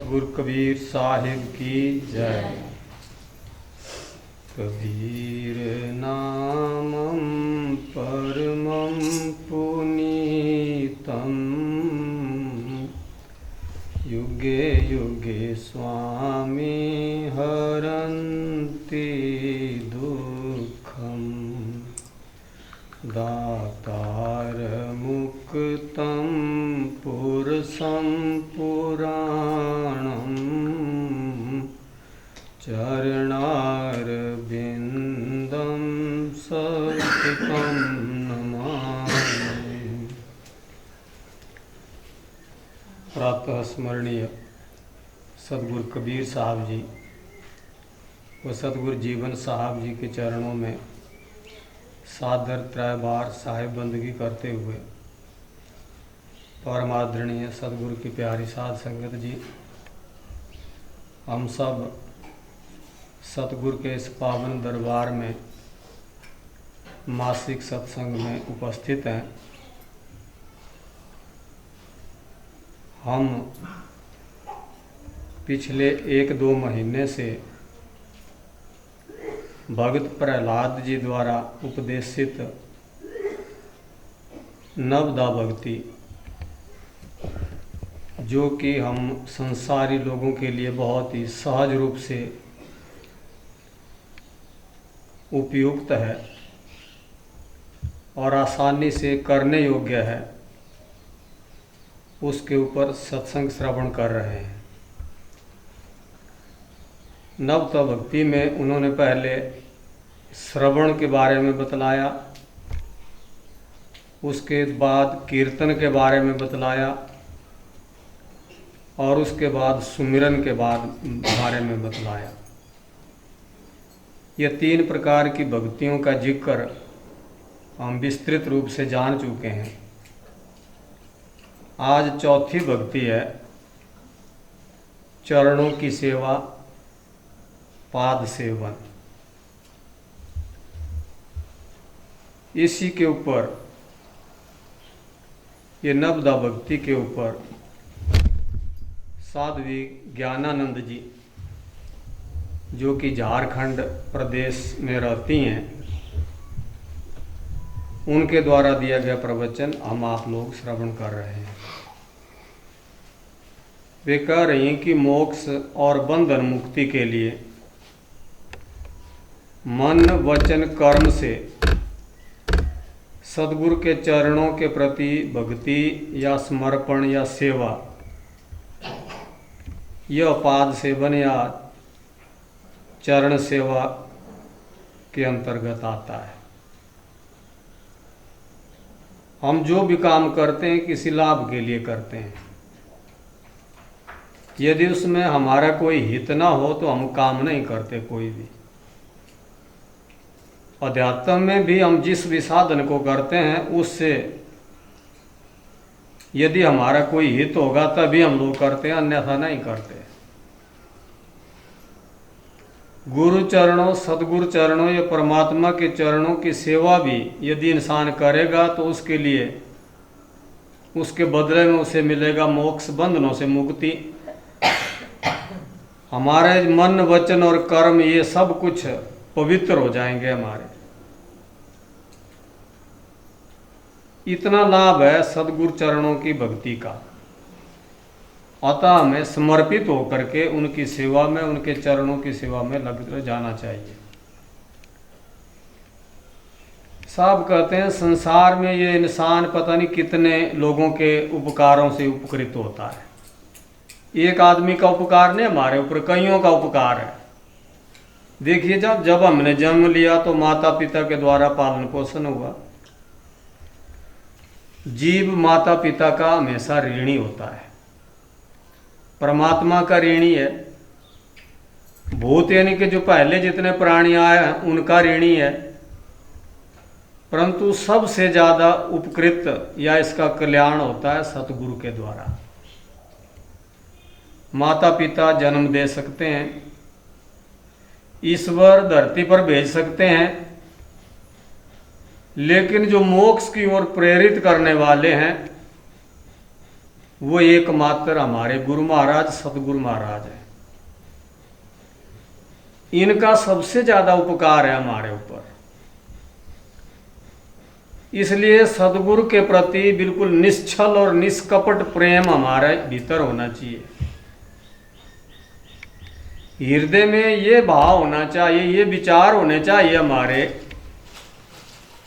सतगुरु कबीर साहिब की जय। कबीर नामं परमं पुनीतं युगे युगे स्वामी हरन्ति दुःखं दातार मुक्तं पुरुषं पुराणं चरणारविन्दं सततं नमामि। प्रातः स्मरणीय सतगुरु कबीर साहब जी व सतगुरु जीवन साहब जी के चरणों में सादर त्रय बार साहिब बंदगी करते हुए परमादरणीय सतगुरु की प्यारी साध संगत जी, हम सब सतगुरु के इस पावन दरबार में मासिक सत्संग में उपस्थित हैं। हम पिछले 1-2 महीने से भगत प्रहलाद जी द्वारा उपदेशित नवदा भक्ति, जो कि हम संसारी लोगों के लिए बहुत ही सहज रूप से उपयुक्त है और आसानी से करने योग्य है, उसके ऊपर सत्संग श्रवण कर रहे हैं। नवदा भक्ति में उन्होंने पहले श्रवण के बारे में बतलाया, उसके बाद कीर्तन के बारे में बतलाया और उसके बाद सुमिरन के बारे में बतलाया। ये 3 प्रकार की भक्तियों का जिक्र हम विस्तृत रूप से जान चुके हैं। आज चौथी भक्ति है चरणों की सेवा, पाद सेवन। इसी के ऊपर, ये नवदा भक्ति के ऊपर साध्वी ज्ञानानंद जी, जो कि झारखंड प्रदेश में रहती हैं, उनके द्वारा दिया गया प्रवचन हम आप लोग श्रवण कर रहे हैं। वे कह रही हैं कि मोक्ष और बंधन मुक्ति के लिए मन वचन कर्म से सद्गुरु के चरणों के प्रति भक्ति या समर्पण या सेवा, यह पाद सेवन या चरण सेवा के अंतर्गत आता है। हम जो भी काम करते हैं किसी लाभ के लिए करते हैं। यदि उसमें हमारा कोई हित ना हो तो हम काम नहीं करते कोई भी। अध्यात्म में भी हम जिस भी साधन को करते हैं उससे यदि हमारा कोई हित होगा तभी हम लोग करते हैं, अन्यथा नहीं करते। गुरु चरणों, सदगुरु चरणों या परमात्मा के चरणों की सेवा भी यदि इंसान करेगा तो उसके लिए, उसके बदले में उसे मिलेगा मोक्ष, बंधनों से मुक्ति। हमारे मन वचन और कर्म ये सब कुछ पवित्र हो जाएंगे हमारे। इतना लाभ है सद्गुरु चरणों की भक्ति का। अतः हमें समर्पित होकर के उनकी सेवा में, उनके चरणों की सेवा में लग जाना चाहिए। साहब कहते हैं संसार में ये इंसान पता नहीं कितने लोगों के उपकारों से उपकृत होता है। एक आदमी का उपकार नहीं, हमारे ऊपर कईयों का उपकार है। देखिए, जब हमने जन्म लिया तो माता पिता के द्वारा पालन पोषण हुआ। जीव माता पिता का हमेशा ऋणी होता है, परमात्मा का ऋणी है। भूत यानी कि जो पहले जितने प्राणी आए हैं उनका ऋणी है, परंतु सबसे ज़्यादा उपकृत या इसका कल्याण होता है सतगुरु के द्वारा। माता पिता जन्म दे सकते हैं, ईश्वर धरती पर भेज सकते हैं, लेकिन जो मोक्ष की ओर प्रेरित करने वाले हैं वो एकमात्र हमारे गुरु महाराज सतगुरु महाराज है। इनका सबसे ज्यादा उपकार है हमारे ऊपर। इसलिए सदगुरु के प्रति बिल्कुल निश्चल और निष्कपट प्रेम हमारे भीतर होना चाहिए। हृदय में ये भाव होना चाहिए, ये विचार होने चाहिए हमारे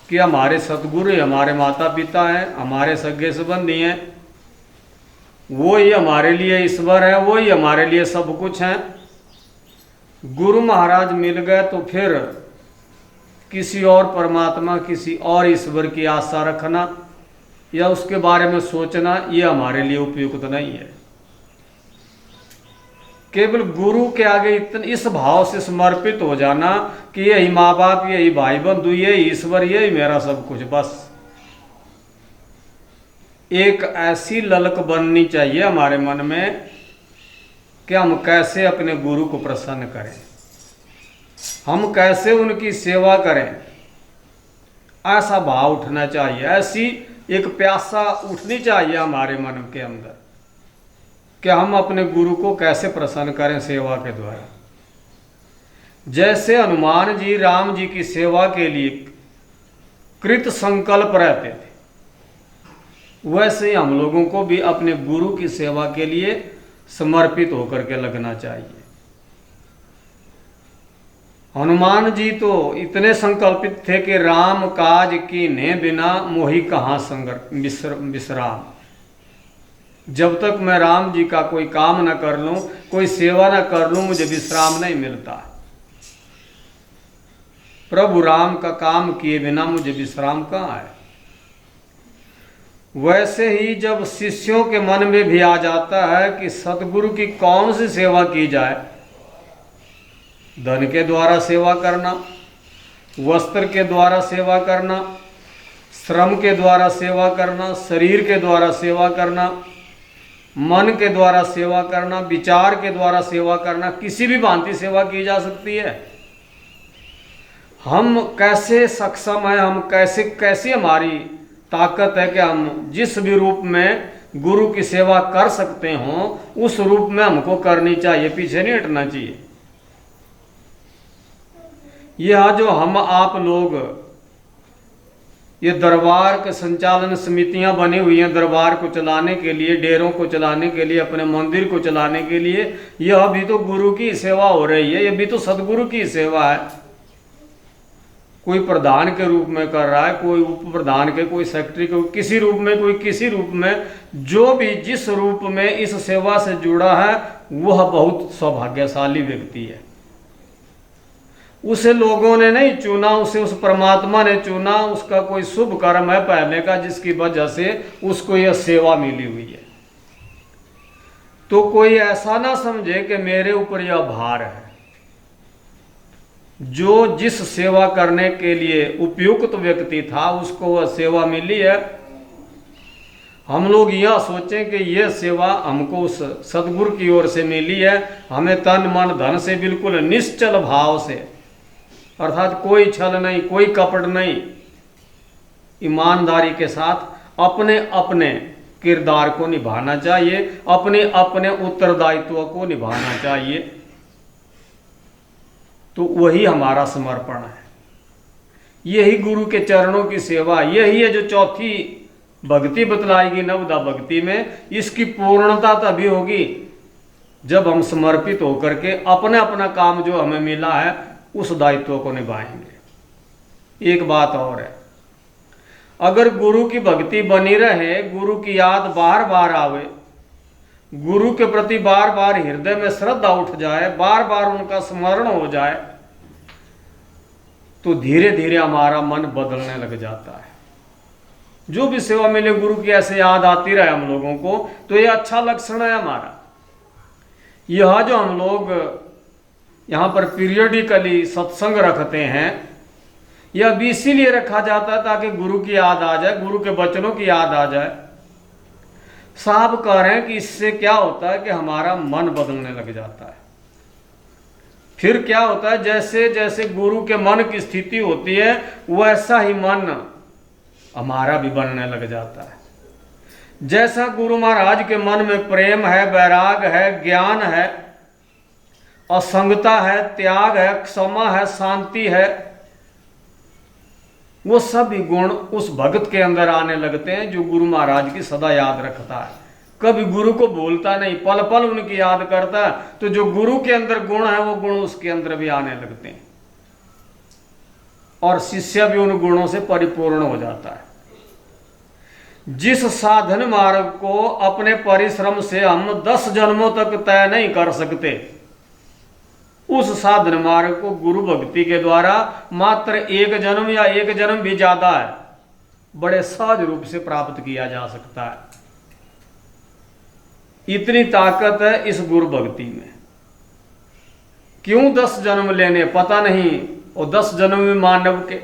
कि हमारे सदगुरु हमारे माता पिता हैं, हमारे सगे संबंधी हैं, वो ही हमारे लिए ईश्वर है, वो ही हमारे लिए सब कुछ है। गुरु महाराज मिल गए तो फिर किसी और परमात्मा, किसी और ईश्वर की आशा रखना या उसके बारे में सोचना ये हमारे लिए उपयुक्त नहीं है। केवल गुरु के आगे इस भाव से समर्पित हो जाना कि यही माँ बाप, यही भाई बंधु, यही ईश्वर, यही मेरा सब कुछ, बस एक ऐसी ललक बननी चाहिए हमारे मन में कि हम कैसे अपने गुरु को प्रसन्न करें, हम कैसे उनकी सेवा करें। ऐसा भाव उठना चाहिए, ऐसी एक प्यासा उठनी चाहिए हमारे मन के अंदर कि हम अपने गुरु को कैसे प्रसन्न करें सेवा के द्वारा। जैसे हनुमान जी राम जी की सेवा के लिए कृत संकल्प रहते थे, वैसे ही हम लोगों को भी अपने गुरु की सेवा के लिए समर्पित होकर के लगना चाहिए। हनुमान जी तो इतने संकल्पित थे कि राम काज कीन्हे बिना मोहि कहाँ विश्राम। जब तक मैं राम जी का कोई काम ना कर लूं, कोई सेवा ना कर लूं, मुझे विश्राम नहीं मिलता। प्रभु राम का काम किए बिना मुझे विश्राम कहाँ है। वैसे ही जब शिष्यों के मन में भी आ जाता है कि सतगुरु की कौन सी सेवा की जाए, धन के द्वारा सेवा करना, वस्त्र के द्वारा सेवा करना, श्रम के द्वारा सेवा करना, शरीर के द्वारा सेवा करना, मन के द्वारा सेवा करना, विचार के द्वारा सेवा करना, किसी भी भांति सेवा की जा सकती है। हम कैसे सक्षम है, हम कैसी हमारी ताकत है कि हम जिस भी रूप में गुरु की सेवा कर सकते हों उस रूप में हमको करनी चाहिए, पीछे नहीं हटना चाहिए। यह जो हम आप लोग ये दरबार के संचालन समितियां बनी हुई हैं, दरबार को चलाने के लिए, डेरों को चलाने के लिए, अपने मंदिर को चलाने के लिए, यह भी तो गुरु की सेवा हो रही है, यह भी तो सदगुरु की सेवा है। कोई प्रधान के रूप में कर रहा है, कोई उप प्रधान के, कोई सेक्रेटरी के, किसी रूप में, कोई किसी रूप में, जो भी जिस रूप में इस सेवा से जुड़ा है वह बहुत सौभाग्यशाली व्यक्ति है। उसे लोगों ने नहीं चुना, उसे उस परमात्मा ने चुना। उसका कोई शुभ कर्म है पहले का जिसकी वजह से उसको यह सेवा मिली हुई है। तो कोई ऐसा ना समझे कि मेरे ऊपर यह भार है। जो जिस सेवा करने के लिए उपयुक्त व्यक्ति था उसको वह सेवा मिली है। हम लोग यह सोचें कि यह सेवा हमको उस सदगुरु की ओर से मिली है, हमें तन मन धन से बिल्कुल निश्चल भाव से, अर्थात कोई छल नहीं, कोई कपट नहीं, ईमानदारी के साथ अपने अपने किरदार को निभाना चाहिए, अपने अपने उत्तरदायित्व को निभाना चाहिए। तो वही हमारा समर्पण है, यही गुरु के चरणों की सेवा, यही है जो चौथी भक्ति बतलाएगी नवदा भक्ति में। इसकी पूर्णता तभी होगी जब हम समर्पित होकर के अपना अपना काम जो हमें मिला है उस दायित्व को निभाएंगे। एक बात और है, अगर गुरु की भक्ति बनी रहे, गुरु की याद बार बार आवे, गुरु के प्रति बार बार हृदय में श्रद्धा उठ जाए, बार बार उनका स्मरण हो जाए, तो धीरे धीरे हमारा मन बदलने लग जाता है। जो भी सेवा मिले गुरु की ऐसे याद आती रहे हम लोगों को, तो ये अच्छा लक्षण है हमारा। यह जो हम लोग यहाँ पर पीरियडिकली सत्संग रखते हैं, यह भी इसीलिए रखा जाता है ताकि गुरु की याद आ जाए, गुरु के वचनों की याद आ जाए। साहब कह रहे हैं कि इससे क्या होता है कि हमारा मन बदलने लग जाता है। फिर क्या होता है, जैसे जैसे गुरु के मन की स्थिति होती है वैसा ही मन हमारा भी बनने लग जाता है। जैसा गुरु महाराज के मन में प्रेम है, वैराग है, ज्ञान है, असंगता है, त्याग है, क्षमा है, शांति है, वो सभी गुण उस भक्त के अंदर आने लगते हैं जो गुरु महाराज की सदा याद रखता है। कभी गुरु को भूलता नहीं, पल पल उनकी याद करता है। तो जो गुरु के अंदर गुण है वो गुण उसके अंदर भी आने लगते हैं और शिष्य भी उन गुणों से परिपूर्ण हो जाता है। जिस साधन मार्ग को अपने परिश्रम से हम 10 जन्मों तक तय नहीं कर सकते, उस साधन मार्ग को गुरु भक्ति के द्वारा मात्र 1 जन्म या 1 जन्म भी ज्यादा है, बड़े सहज रूप से प्राप्त किया जा सकता है। इतनी ताकत है इस गुरु भक्ति में। क्यों 10 जन्म लेने पता नहीं, और 10 जन्म में मानव के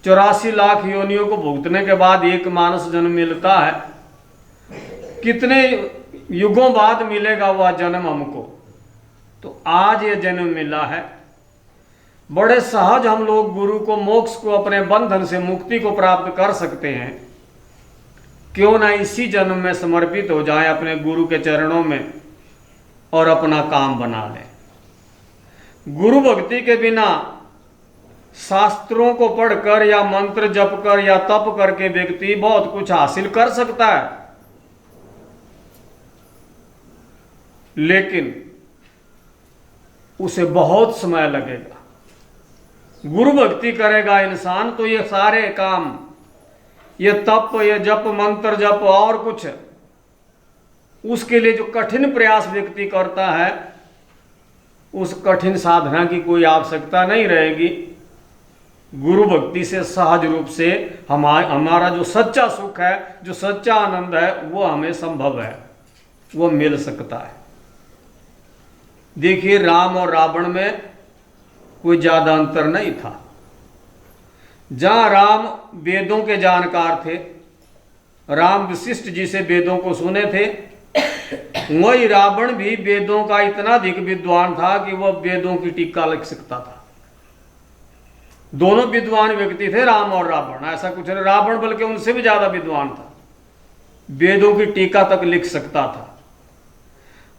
84 लाख योनियों को भुगतने के बाद एक मानस जन्म मिलता है। कितने युगों बाद मिलेगा वह जन्म हमको, तो आज ये जन्म मिला है। बड़े सहज हम लोग गुरु को, मोक्ष को, अपने बंधन से मुक्ति को प्राप्त कर सकते हैं। क्यों ना इसी जन्म में समर्पित हो जाएं अपने गुरु के चरणों में और अपना काम बना लें। गुरु भक्ति के बिना शास्त्रों को पढ़कर या मंत्र जप कर या तप करके व्यक्ति बहुत कुछ हासिल कर सकता है, लेकिन उसे बहुत समय लगेगा। गुरु भक्ति करेगा इंसान तो ये सारे काम, ये तप, ये जप, मंत्र जप और कुछ, उसके लिए जो कठिन प्रयास व्यक्ति करता है, उस कठिन साधना की कोई आवश्यकता नहीं रहेगी। गुरु भक्ति से सहज रूप से हमारा जो सच्चा सुख है, जो सच्चा आनंद है, वो हमें संभव है, वो मिल सकता है। देखिए, राम और रावण में कोई ज्यादा अंतर नहीं था। जहां राम वेदों के जानकार थे, राम वशिष्ठ जी से वेदों को सुने थे, वही रावण भी वेदों का इतना अधिक विद्वान था कि वह वेदों की टीका लिख सकता था। दोनों विद्वान व्यक्ति थे, राम और रावण। ऐसा कुछ नहीं, रावण बल्कि उनसे भी ज्यादा विद्वान था, वेदों की टीका तक लिख सकता था।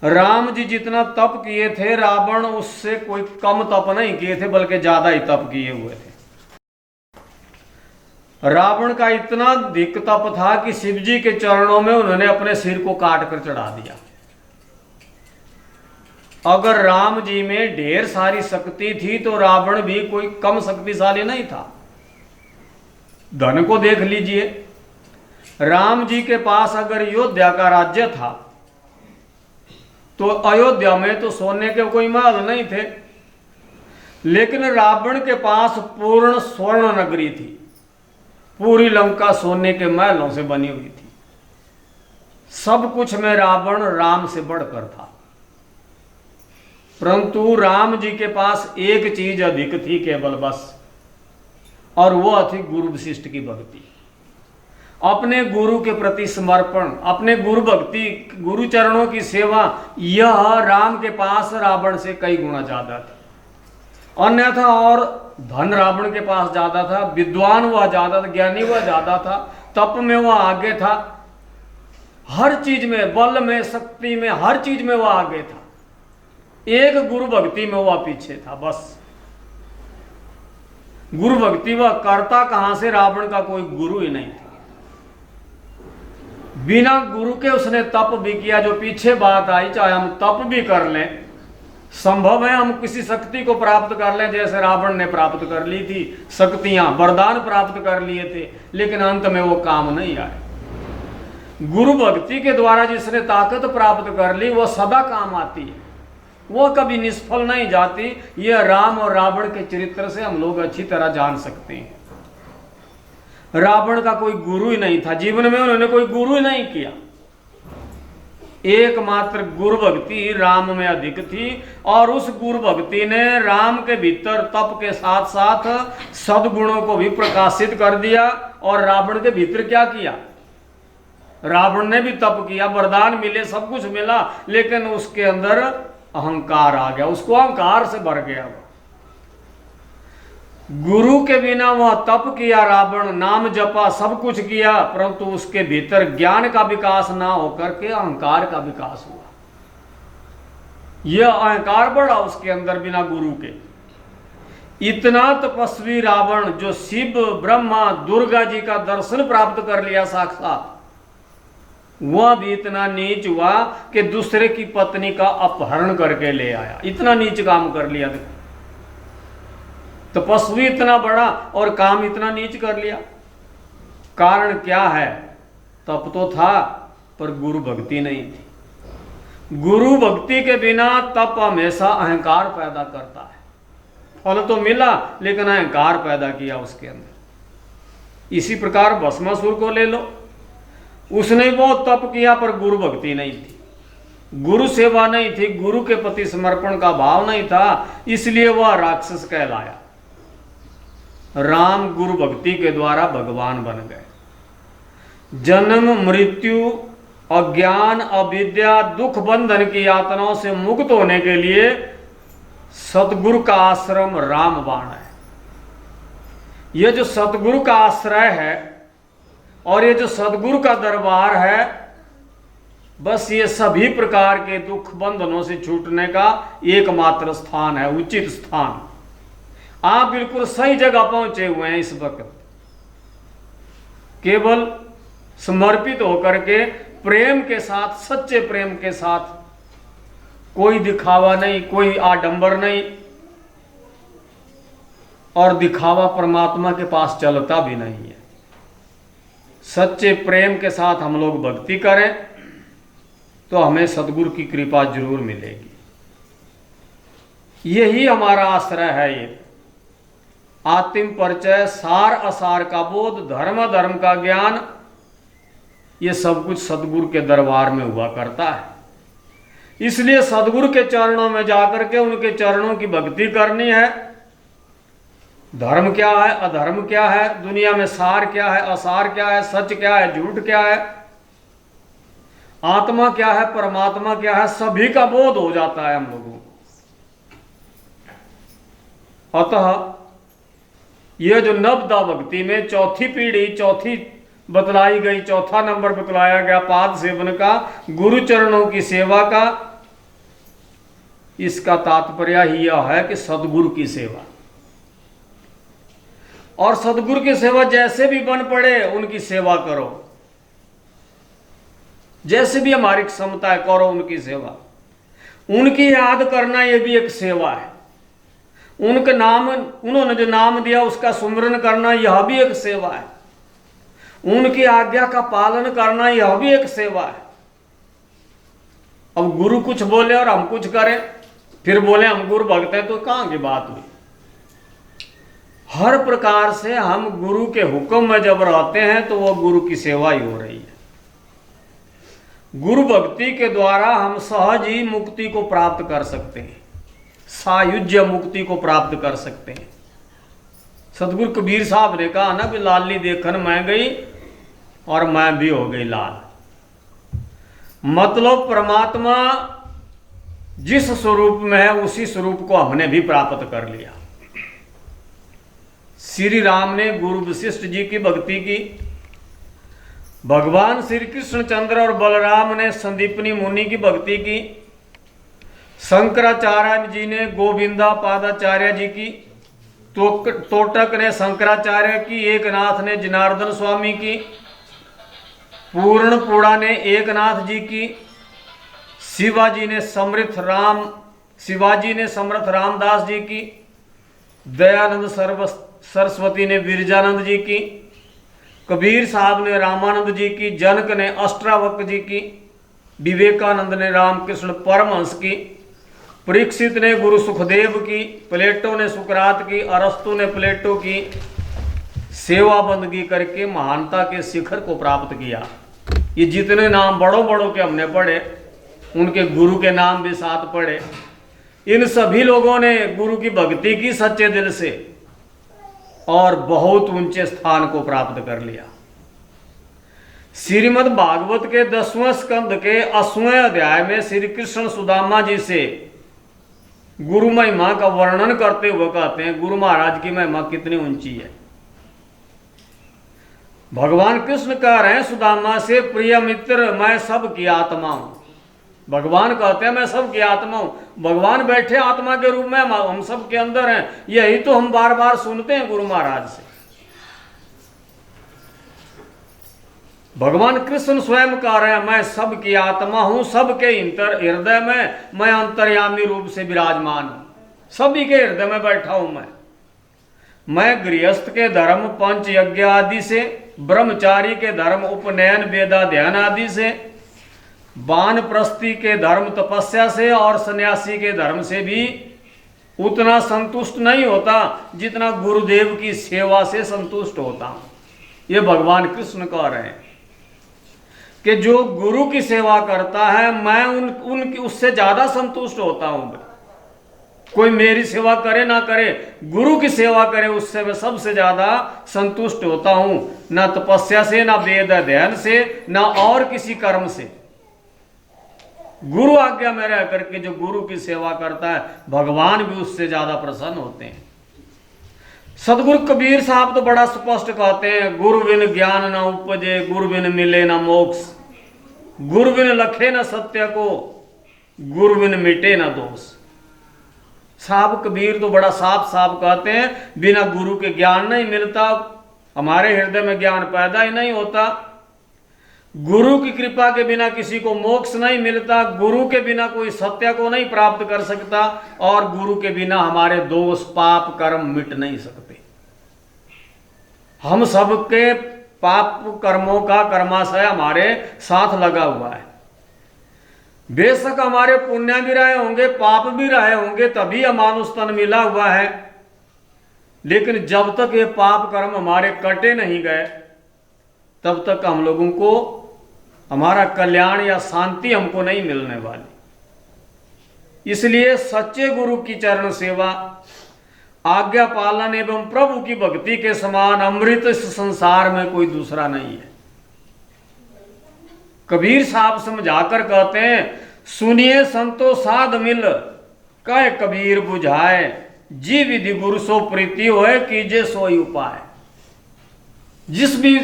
राम जी जितना तप किए थे, रावण उससे कोई कम तप नहीं किए थे, बल्कि ज्यादा ही तप किए हुए थे। रावण का इतना अधिक तप था कि शिव जी के चरणों में उन्होंने अपने सिर को काट कर चढ़ा दिया। अगर राम जी में ढेर सारी शक्ति थी तो रावण भी कोई कम शक्तिशाली नहीं था। धन को देख लीजिए, राम जी के पास अगर अयोध्या का राज्य था तो अयोध्या में तो सोने के कोई महल नहीं थे, लेकिन रावण के पास पूर्ण स्वर्ण नगरी थी। पूरी लंका सोने के महलों से बनी हुई थी। सब कुछ में रावण राम से बढ़कर था, परंतु राम जी के पास एक चीज अधिक थी केवल, बस, और वह थी गुरु वशिष्ठ की भक्ति। अपने गुरु के प्रति समर्पण, अपने गुरु भक्ति, गुरु चरणों की सेवा, यह राम के पास रावण से कई गुना ज्यादा थी। अन्यथा और धन रावण के पास ज्यादा था, विद्वान वह ज्यादा था, ज्ञानी वह ज्यादा था, तप में वह आगे था, हर चीज में, बल में, शक्ति में, हर चीज में वह आगे था। एक गुरु भक्ति में वह पीछे था, बस। गुरु भक्ति वह करता कहां से? रावण का कोई गुरु ही नहीं था। बिना गुरु के उसने तप भी किया। जो पीछे बात आई, चाहे हम तप भी कर लें, संभव है हम किसी शक्ति को प्राप्त कर लें, जैसे रावण ने प्राप्त कर ली थी शक्तियां, वरदान प्राप्त कर लिए थे, लेकिन अंत में वो काम नहीं आए। गुरु भक्ति के द्वारा जिसने ताकत प्राप्त कर ली, वो सदा काम आती है, वो कभी निष्फल नहीं जाती। यह राम और रावण के चरित्र से हम लोग अच्छी तरह जान सकते हैं। रावण का कोई गुरु ही नहीं था, जीवन में उन्होंने कोई गुरु ही नहीं किया। एकमात्र गुरु भक्ति राम में अधिक थी, और उस गुरु भक्ति ने राम के भीतर तप के साथ साथ सद्गुणों को भी प्रकाशित कर दिया। और रावण के भीतर क्या किया? रावण ने भी तप किया, वरदान मिले, सब कुछ मिला, लेकिन उसके अंदर अहंकार आ गया, उसको अहंकार से भर गया। गुरु के बिना वह तप किया रावण, नाम जपा, सब कुछ किया, परंतु उसके भीतर ज्ञान का विकास ना होकर के अहंकार का विकास हुआ। यह अहंकार बढ़ा उसके अंदर बिना गुरु के। इतना तपस्वी रावण जो शिव ब्रह्मा दुर्गा जी का दर्शन प्राप्त कर लिया साक्षात, वह भी इतना नीच हुआ कि दूसरे की पत्नी का अपहरण करके ले आया। इतना नीच काम कर लिया। देखो, तपस्वी इतना बड़ा और काम इतना नीच कर लिया। कारण क्या है? तप तो था पर गुरु भक्ति नहीं थी। गुरु भक्ति के बिना तप हमेशा अहंकार पैदा करता है। फल तो मिला लेकिन अहंकार पैदा किया उसके अंदर। इसी प्रकार भस्मासुर को ले लो, उसने बहुत तप किया पर गुरु भक्ति नहीं थी, गुरु सेवा नहीं थी, गुरु के प्रति समर्पण का भाव नहीं था, इसलिए वह राक्षस कहलाया। राम गुरु भक्ति के द्वारा भगवान बन गए। जन्म मृत्यु अज्ञान अविद्या दुख बंधन की यातनाओं से मुक्त होने के लिए सतगुरु का आश्रम रामबाण है। यह जो सतगुरु का आश्रय है और ये जो सदगुरु का दरबार है, बस ये सभी प्रकार के दुख बंधनों से छूटने का एकमात्र स्थान है, उचित स्थान। आप बिल्कुल सही जगह पहुंचे हुए हैं इस वक्त। केवल समर्पित होकर के प्रेम के साथ, सच्चे प्रेम के साथ, कोई दिखावा नहीं, कोई आडंबर नहीं, और दिखावा परमात्मा के पास चलता भी नहीं है। सच्चे प्रेम के साथ हम लोग भक्ति करें तो हमें सदगुरु की कृपा जरूर मिलेगी। यही हमारा आश्रय है। ये आत्म परिचय, सार असार का बोध, धर्म धर्म का ज्ञान, ये सब कुछ सदगुरु के दरबार में हुआ करता है। इसलिए सदगुरु के चरणों में जाकर के उनके चरणों की भक्ति करनी है। धर्म क्या है, अधर्म क्या है, दुनिया में सार क्या है, असार क्या है, सच क्या है, झूठ क्या है, आत्मा क्या है, परमात्मा क्या है, सभी का बोध हो जाता है हम लोगों को। अतः यह जो नवदा भक्ति में चौथी पीढ़ी, चौथी बतलाई गई, चौथा नंबर बतलाया गया पाद सेवन का, गुरु चरणों की सेवा का, इसका तात्पर्य ही यह है कि सदगुरु की सेवा। और सदगुरु की सेवा जैसे भी बन पड़े उनकी सेवा करो, जैसे भी हमारी क्षमता है करो उनकी सेवा। उनकी याद करना यह भी एक सेवा है। उनके नाम, उन्होंने जो नाम दिया उसका सुमिरन करना यह भी एक सेवा है। उनकी आज्ञा का पालन करना यह भी एक सेवा है। अब गुरु कुछ बोले और हम कुछ करें, फिर बोले हम गुरु भक्त हैं, तो कहां की बात हुई? हर प्रकार से हम गुरु के हुक्म में जब रहते हैं तो वह गुरु की सेवा ही हो रही है। गुरु भक्ति के द्वारा हम सहज ही मुक्ति को प्राप्त कर सकते हैं, सायुज्य मुक्ति को प्राप्त कर सकते हैं। सतगुरु कबीर साहब ने कहा ना कि लाली देखन मैं गई और मैं भी हो गई लाल। मतलब परमात्मा जिस स्वरूप में है उसी स्वरूप को हमने भी प्राप्त कर लिया। श्री राम ने गुरु वशिष्ठ जी की भक्ति की, भगवान श्री कृष्ण चंद्र और बलराम ने संदीपनी मुनि की भक्ति की, शंकराचार्य जी ने गोविंदा पादाचार्य जी की, तोटक ने शंकराचार्य की, एकनाथ ने जनार्दन स्वामी की, पूर्णपुड़ा ने एकनाथ जी की, शिवाजी ने समर्थ रामदास जी की, दयानंद सरस्वती ने विरजानंद जी की, कबीर साहब ने रामानंद जी की, जनक ने अष्टावक्र जी की, विवेकानंद ने रामकृष्ण परमहंस की, परीक्षित ने गुरु सुखदेव की, प्लेटो ने सुकरात की, अरस्तु ने प्लेटो की सेवा बंदगी करके महानता के शिखर को प्राप्त किया। ये जितने नाम बड़ों बड़ों के हमने पढ़े, उनके गुरु के नाम भी साथ पढ़े। इन सभी लोगों ने गुरु की भक्ति की सच्चे दिल से और बहुत ऊंचे स्थान को प्राप्त कर लिया। श्रीमद् भागवत के 10वें स्कंद के 80वें अध्याय में श्री कृष्ण सुदामा जी से गुरु महिमा का वर्णन करते हुए कहते हैं गुरु महाराज की महिमा कितनी ऊंची है। भगवान कृष्ण कह रहे हैं सुदामा से, प्रिय मित्र मैं सबकी आत्मा हूं। भगवान कहते हैं मैं सबकी आत्मा हूं। भगवान बैठे आत्मा के रूप में, हम सब के अंदर हैं। यही तो हम बार बार सुनते हैं गुरु महाराज से। भगवान कृष्ण स्वयं कह रहे हैं मैं सबकी आत्मा हूं, सबके हृदय में मैं अंतर्यामी रूप से विराजमान हूं, सभी के हृदय में बैठा हूं मैं गृहस्थ के धर्म पंच यज्ञ आदि से, ब्रह्मचारी के धर्म उपनयन वेदाध्ययन आदि से, वानप्रस्थी के धर्म तपस्या से और सन्यासी के धर्म से भी उतना संतुष्ट नहीं होता जितना गुरुदेव की सेवा से संतुष्ट होता हूं। ये भगवान कृष्ण कह रहे हैं कि जो गुरु की सेवा करता है मैं उनकी उससे ज्यादा संतुष्ट होता हूं। कोई मेरी सेवा करे ना करे, गुरु की सेवा करे उससे मैं सबसे ज्यादा संतुष्ट होता हूं। ना तपस्या से, ना वेद अध्ययन से, ना और किसी कर्म से। गुरु आज्ञा में रह करके जो गुरु की सेवा करता है भगवान भी उससे ज्यादा प्रसन्न होते हैं। सदगुरु कबीर साहब तो बड़ा स्पष्ट कहते हैं, गुरु बिन ज्ञान न उपजे, गुरु बिन मिले न मोक्ष, गुरु बिन लखे न सत्य को, गुरु बिन मिटे न दोष। साहब कबीर तो बड़ा साफ साफ कहते हैं, बिना गुरु के ज्ञान नहीं मिलता, हमारे हृदय में ज्ञान पैदा ही नहीं होता। गुरु की कृपा के बिना किसी को मोक्ष नहीं मिलता, गुरु के बिना कोई सत्य को नहीं प्राप्त कर सकता, और गुरु के बिना हमारे दोष पाप कर्म मिट नहीं सकते। हम सबके पाप कर्मों का कर्माशय हमारे साथ लगा हुआ है। बेशक हमारे पुण्य भी रहे होंगे, पाप भी रहे होंगे, तभी अमानुष तन मिला हुआ है। लेकिन जब तक ये पाप कर्म हमारे कटे नहीं गए तब तक हम लोगों को हमारा कल्याण या शांति हमको नहीं मिलने वाली। इसलिए सच्चे गुरु की चरण सेवा, आज्ञा पालन एवं प्रभु की भक्ति के समान अमृत इस संसार में कोई दूसरा नहीं है। कबीर साहब समझाकर कहते हैं, सुनिए संतो साध मिल, कह कबीर बुझाए, जी विधि गुरु सो प्रीति होए, कीजे सोई उपाय। जिस भी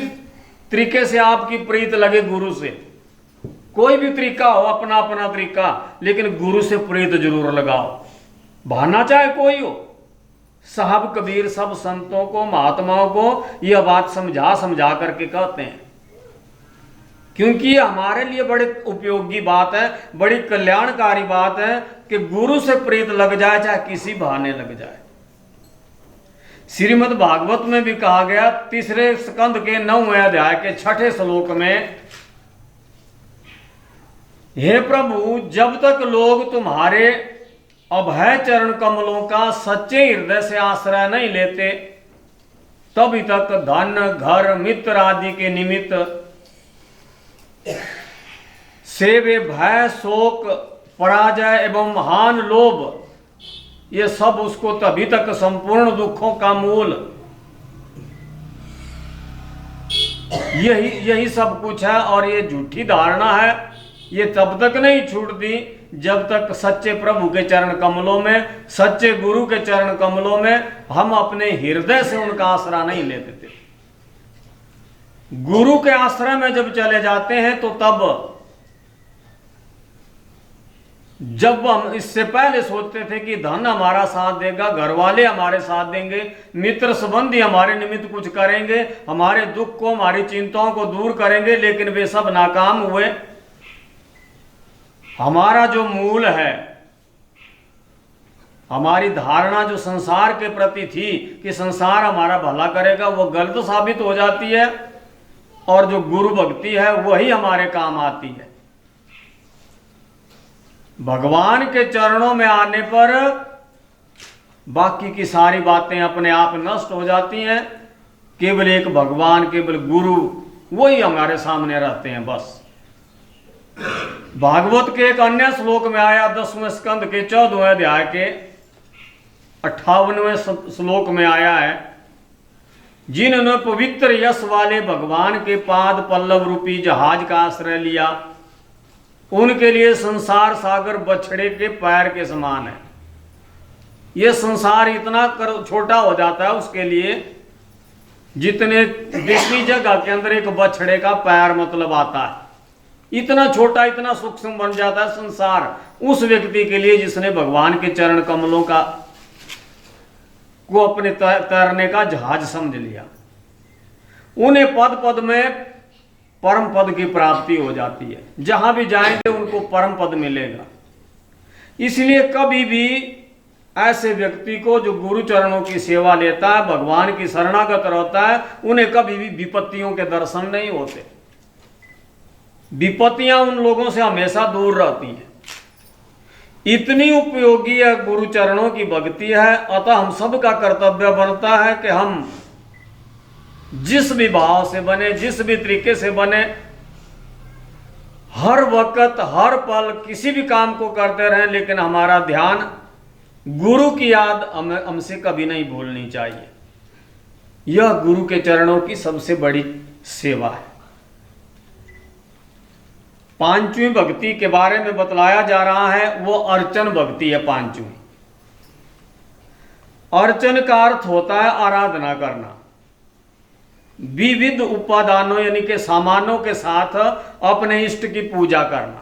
तरीके से आपकी प्रीत लगे गुरु से, कोई भी तरीका हो, अपना अपना तरीका, लेकिन गुरु से प्रीत जरूर लगाओ, बहाना चाहे कोई हो। साहब कबीर सब संतों को, महात्माओं को यह बात समझा समझा करके कहते हैं, क्योंकि ये हमारे लिए बड़ी उपयोगी बात है, बड़ी कल्याणकारी बात है कि गुरु से प्रीत लग जाए, चाहे किसी बहाने लग जाए। श्रीमद् भागवत में भी कहा गया, तीसरे स्कंद के 9वें अध्याय के 6ठे श्लोक में, हे प्रभु जब तक लोग तुम्हारे अभय चरण कमलों का सच्चे हृदय से आश्रय नहीं लेते, तभी तक धन घर मित्र आदि के निमित्त से वे भय शोक पराजय एवं महान लोभ, ये सब उसको तभी तक संपूर्ण दुखों का मूल, यही सब कुछ है। और ये झूठी धारणा है, ये तब तक नहीं छूटती जब तक सच्चे प्रभु के चरण कमलों में, सच्चे गुरु के चरण कमलों में हम अपने हृदय से उनका आश्रय नहीं लेते थे। गुरु के आश्रय में जब चले जाते हैं तो तब, जब हम इससे पहले सोचते थे कि धन हमारा साथ देगा, घर वाले हमारे साथ देंगे, मित्र संबंधी हमारे निमित्त कुछ करेंगे, हमारे दुख को, हमारी चिंताओं को दूर करेंगे, लेकिन वे सब नाकाम हुए। हमारा जो मूल है, हमारी धारणा जो संसार के प्रति थी कि संसार हमारा भला करेगा, वो गलत साबित हो जाती है, और जो गुरु भक्ति है वही हमारे काम आती है। भगवान के चरणों में आने पर बाकी की सारी बातें अपने आप नष्ट हो जाती हैं। केवल एक भगवान, केवल गुरु, वही हमारे सामने रहते हैं बस। भागवत के एक अन्य श्लोक में आया, 10वें स्कंद के 14वें अध्याय के 58वें श्लोक में आया है, जिन्होंने पवित्र यश वाले भगवान के पाद पल्लव रूपी जहाज का आश्रय लिया, उनके लिए संसार सागर बछड़े के पैर के समान है। ये संसार इतना छोटा हो जाता है उसके लिए जितने जितनी जगह के अंदर एक बछड़े का पैर मतलब आता है, इतना छोटा इतना सूक्ष्म बन जाता है संसार उस व्यक्ति के लिए जिसने भगवान के चरण कमलों का को अपने तैरने का जहाज समझ लिया। उन्हें पद पद में परम पद की प्राप्ति हो जाती है, जहां भी जाएंगे उनको परम पद मिलेगा। इसलिए कभी भी ऐसे व्यक्ति को जो गुरु चरणों की सेवा लेता है, भगवान की शरणागत रहता है, उन्हें कभी भी विपत्तियों के दर्शन नहीं होते। विपत्तियां उन लोगों से हमेशा दूर रहती हैं। इतनी उपयोगी है गुरु चरणों की भक्ति है। अतः हम सब का कर्तव्य बनता है कि हम जिस भी भाव से बने, जिस भी तरीके से बने, हर वक्त हर पल किसी भी काम को करते रहें, लेकिन हमारा ध्यान गुरु की याद हमसे कभी नहीं भूलनी चाहिए। यह गुरु के चरणों की सबसे बड़ी सेवा है। पांचवी भक्ति के बारे में बतलाया जा रहा है, वो अर्चन भक्ति है। पांचवी अर्चन का अर्थ होता है आराधना करना, विविध उपादानों यानी के सामानों के साथ अपने इष्ट की पूजा करना,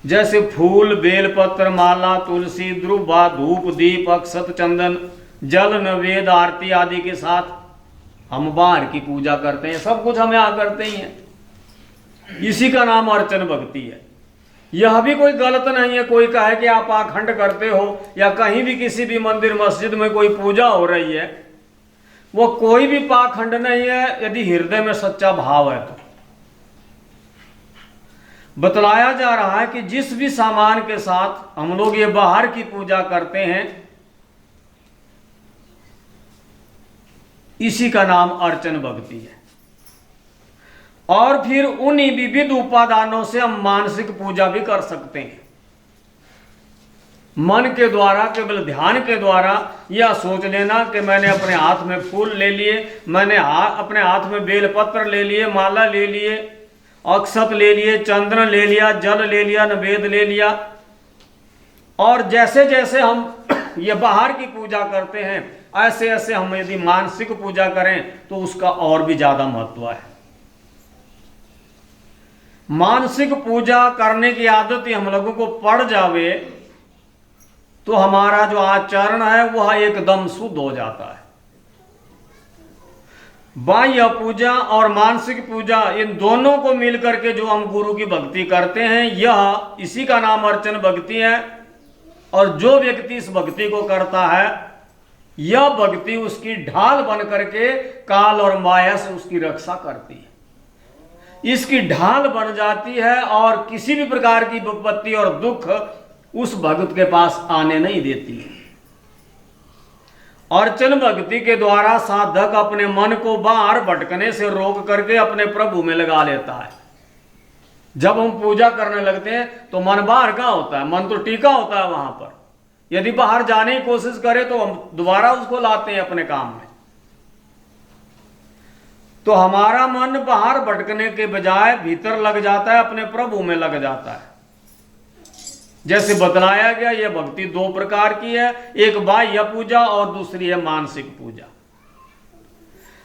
जैसे फूल, बेलपत्र, माला, तुलसी, द्रुवा, धूप, दीप, अक्षत, चंदन, जल, नवेद, आरती आदि के साथ हम बाहर की पूजा करते हैं। सब कुछ हम यहां करते ही हैं। इसी का नाम अर्चन भक्ति है। यह भी कोई गलत नहीं है कोई कहे कि आप पाखंड करते हो या कहीं भी किसी भी मंदिर मस्जिद में कोई पूजा हो रही है, वो कोई भी पाखंड नहीं है यदि हृदय में सच्चा भाव है तो। बतलाया जा रहा है कि जिस भी सामान के साथ हम लोग ये बाहर की पूजा करते हैं, इसी का नाम अर्चन भक्ति है। और फिर उन्हीं विविध उपादानों से हम मानसिक पूजा भी कर सकते हैं। मन के द्वारा, केवल ध्यान के द्वारा यह सोच लेना कि मैंने अपने हाथ में फूल ले लिए, मैंने अपने हाथ में बेलपत्र ले लिए, माला ले लिए, अक्षत ले लिए, चंदन ले लिया, जल ले लिया, नवेद ले लिया। और जैसे जैसे हम ये बाहर की पूजा करते हैं, ऐसे ऐसे हम यदि मानसिक पूजा करें तो उसका और भी ज्यादा महत्व है। मानसिक पूजा करने की आदत हम लोगों को पड़ जावे तो हमारा जो आचरण है वह एकदम शुद्ध हो जाता है। बाह्य पूजा और मानसिक पूजा, इन दोनों को मिलकर के जो हम गुरु की भक्ति करते हैं, यह इसी का नाम अर्चन भक्ति है। और जो व्यक्ति इस भक्ति को करता है, यह भक्ति उसकी ढाल बन करके काल और माया से उसकी रक्षा करती है, इसकी ढाल बन जाती है और किसी भी प्रकार की विपत्ति और दुख उस भक्त के पास आने नहीं देती है। अर्चन भक्ति के द्वारा साधक अपने मन को बाहर भटकने से रोक करके अपने प्रभु में लगा लेता है। जब हम पूजा करने लगते हैं तो मन बाहर कहाँ होता है, मन तो टीका होता है वहां पर। यदि बाहर जाने की कोशिश करें तो हम दोबारा उसको लाते हैं अपने काम में। तो हमारा मन बाहर भटकने के बजाय भीतर लग जाता है, अपने प्रभु में लग जाता है। जैसे बतलाया गया, यह भक्ति दो प्रकार की है, एक बाह्य पूजा और दूसरी है मानसिक पूजा।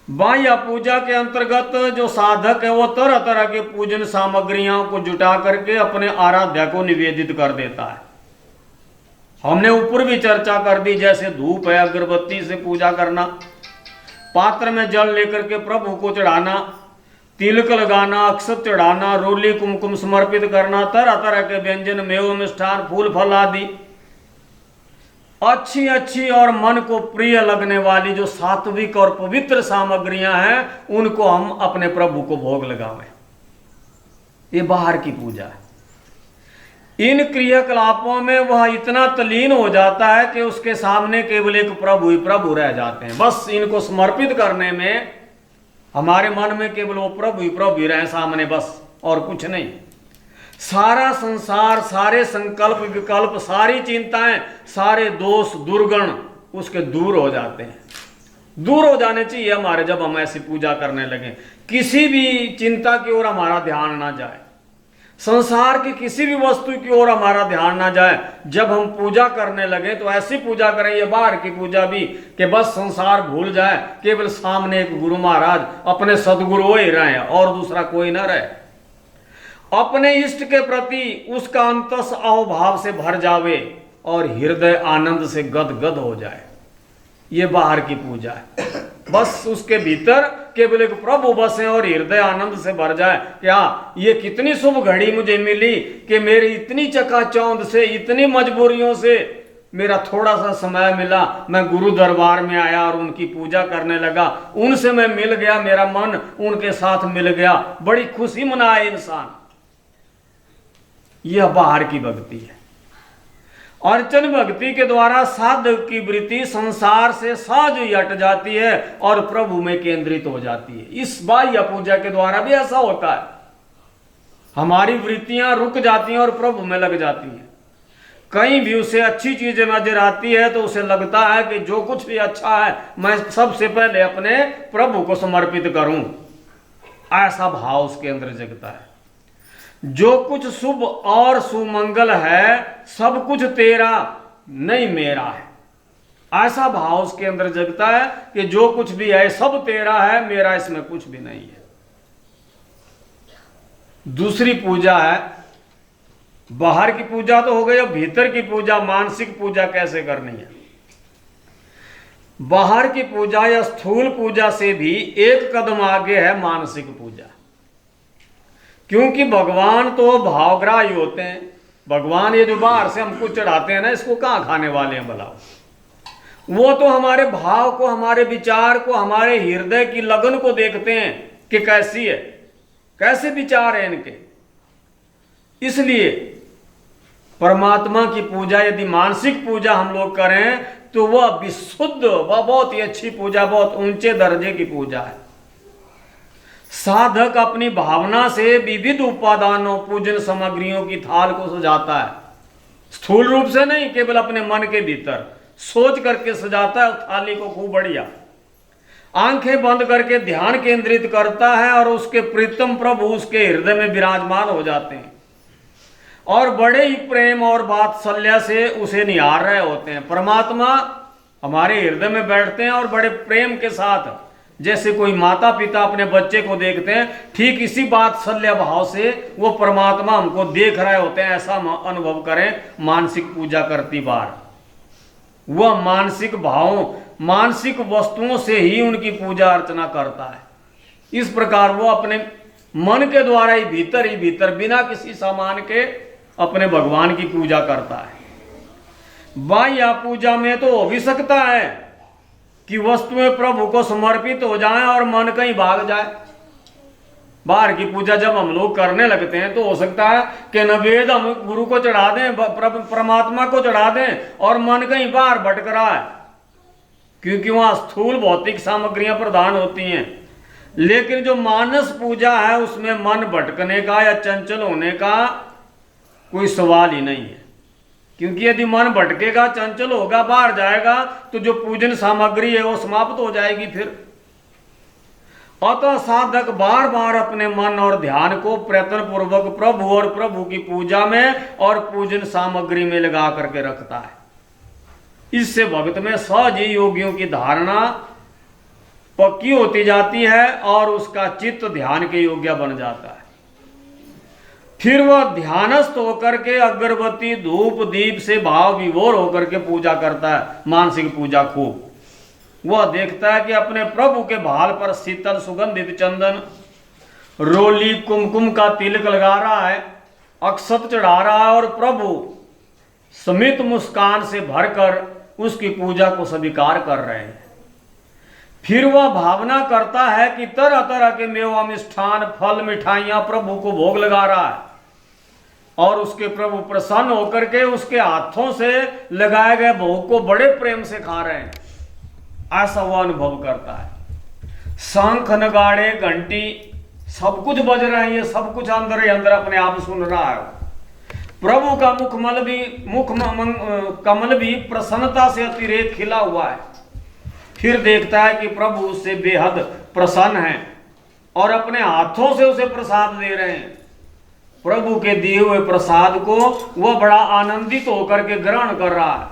बाह्य पूजा के अंतर्गत जो साधक है वो तरह तरह के पूजन सामग्रियों को जुटा करके अपने आराध्या को निवेदित कर देता है। हमने ऊपर भी चर्चा कर दी, जैसे धूप है, अगरबत्ती से पूजा करना, पात्र में जल लेकर के प्रभु को चढ़ाना, तिलक लगाना, अक्षत चढ़ाना, रोली कुमकुम समर्पित करना, तरह तरह के व्यंजन, मेव मिष्ठान, फूल फल आदि अच्छी अच्छी और मन को प्रिय लगने वाली जो सात्विक और पवित्र सामग्रियां हैं, उनको हम अपने प्रभु को भोग लगावें। ये बाहर की पूजा है। इन क्रियाकलापों में वह इतना तलीन हो जाता है कि उसके सामने केवल एक प्रभु ही प्रभु रह जाते हैं। बस इनको समर्पित करने में हमारे मन में केवल वो प्रभु ही रहे सामने, बस और कुछ नहीं। सारा संसार, सारे संकल्प विकल्प, सारी चिंताएं, सारे दोष दुर्गुण उसके दूर हो जाते हैं। दूर हो जाने चाहिए हमारे, जब हम ऐसी पूजा करने लगे। किसी भी चिंता की ओर हमारा ध्यान ना जाए। संसार की किसी भी वस्तु की ओर हमारा ध्यान ना जाए। जब हम पूजा करने लगे तो ऐसी पूजा करें, ये बाहर की पूजा भी, कि बस संसार भूल जाए, केवल सामने एक गुरु महाराज अपने सदगुरु हो ही रहे हैं और दूसरा कोई ना रहे। अपने इष्ट के प्रति उसका अंतस अहोभाव से भर जावे और हृदय आनंद से गदगद हो जाए, ये बाहर की पूजा है। बस उसके भीतर केवल एक प्रभु बसे और हृदय आनंद से भर जाए। क्या ये कितनी शुभ घड़ी मुझे मिली कि मेरी इतनी चकाचौंध से, इतनी मजबूरियों से मेरा थोड़ा सा समय मिला, मैं गुरु दरबार में आया और उनकी पूजा करने लगा, उनसे मैं मिल गया, मेरा मन उनके साथ मिल गया, बड़ी खुशी मनाए इंसान। यह बाहर की भक्ति है। अर्चन भक्ति के द्वारा साधक की वृत्ति संसार से सहज ही हट जाती है और प्रभु में केंद्रित हो जाती है। इस बाह्य पूजा के द्वारा भी ऐसा होता है, हमारी वृत्तियां रुक जाती हैं और प्रभु में लग जाती हैं। कहीं भी उसे अच्छी चीजें नजर आती है तो उसे लगता है कि जो कुछ भी अच्छा है मैं सबसे पहले अपने प्रभु को समर्पित करूं, ऐसा भाव उसके अंदर जगता है। जो कुछ शुभ और सुमंगल है सब कुछ तेरा नहीं मेरा है, ऐसा भाव उसके अंदर जगता है कि जो कुछ भी है सब तेरा है, मेरा इसमें कुछ भी नहीं है। दूसरी पूजा है, बाहर की पूजा तो हो गई, अब भीतर की पूजा, मानसिक पूजा कैसे करनी है। बाहर की पूजा या स्थूल पूजा से भी एक कदम आगे है मानसिक पूजा, क्योंकि भगवान तो भावग्राही होते हैं। भगवान ये जो बाहर से हमको चढ़ाते हैं ना, इसको कहाँ खाने वाले हैं भला? वो तो हमारे भाव को, हमारे विचार को, हमारे हृदय की लगन को देखते हैं कि कैसी है, कैसे विचार है इनके। इसलिए परमात्मा की पूजा यदि मानसिक पूजा हम लोग करें तो वह विशुद्ध, वह बहुत ही अच्छी पूजा, बहुत ऊंचे दर्जे की पूजा है। साधक अपनी भावना से विविध उपादानों, पूजन सामग्रियों की थाल को सजाता है, स्थूल रूप से नहीं, केवल अपने मन के भीतर सोच करके सजाता है थाली को खूब बढ़िया। आंखें बंद करके ध्यान केंद्रित करता है और उसके प्रीतम प्रभु उसके हृदय में विराजमान हो जाते हैं और बड़े ही प्रेम और वात्सल्य से उसे निहार रहे होते हैं। परमात्मा हमारे हृदय में बैठते हैं और बड़े प्रेम के साथ, जैसे कोई माता पिता अपने बच्चे को देखते हैं, ठीक इसी वात्सल्य भाव से वो परमात्मा हमको देख रहे होते हैं, ऐसा अनुभव करें मानसिक पूजा करती बार। वह मानसिक भावों, मानसिक वस्तुओं से ही उनकी पूजा अर्चना करता है। इस प्रकार वो अपने मन के द्वारा ही भीतर बिना किसी सामान के अपने भगवान की पूजा करता है। बाह्य पूजा में तो हो भी सकता है कि वस्तुएं प्रभु को समर्पित हो जाएं और मन कहीं भाग जाए। बाहर की पूजा जब हम लोग करने लगते हैं तो हो सकता है कि नवेद हम गुरु को चढ़ा दें, परमात्मा को चढ़ा दें और मन कहीं बाहर भटक रहा है, क्योंकि वहां स्थूल भौतिक सामग्रियां प्रदान होती हैं। लेकिन जो मानस पूजा है उसमें मन भटकने का या चंचल होने का कोई सवाल ही नहीं है, क्योंकि यदि मन भटकेगा, चंचल होगा, बाहर जाएगा तो जो पूजन सामग्री है वो समाप्त हो जाएगी फिर। अतः साधक बार बार अपने मन और ध्यान को प्रयत्न पूर्वक प्रभु और प्रभु की पूजा में और पूजन सामग्री में लगा करके रखता है। इससे भक्त में सहज ही योगियों की धारणा पक्की होती जाती है और उसका चित्त ध्यान के योग्य बन जाता है। फिर वह ध्यानस्थ होकर के अगरबत्ती धूप दीप से भाव विभोर होकर के पूजा करता है, मानसिक पूजा खूब। वह देखता है कि अपने प्रभु के भाल पर शीतल सुगंधित चंदन, रोली, कुमकुम का तिलक लगा रहा है, अक्षत चढ़ा रहा है और प्रभु स्मित मुस्कान से भरकर उसकी पूजा को स्वीकार कर रहे हैं। फिर वह भावना करता है कि तरह तरह के मेवा, मिष्ठान, फल, मिठाइयां प्रभु को भोग लगा रहा है और उसके प्रभु प्रसन्न होकर के उसके हाथों से लगाए गए भोग को बड़े प्रेम से खा रहे हैं, ऐसा वह अनुभव करता है। शंख, नगाड़े, घंटी सब कुछ बज रहे हैं, ये सब कुछ अंदर ही अंदर अपने आप सुन रहा है। प्रभु का कमल भी प्रसन्नता से अतिरेक खिला हुआ है। फिर देखता है कि प्रभु उससे बेहद प्रसन्न है और अपने हाथों से उसे प्रसाद दे रहे हैं। प्रभु के दिए हुए प्रसाद को वह बड़ा आनंदित होकर के ग्रहण कर रहा है।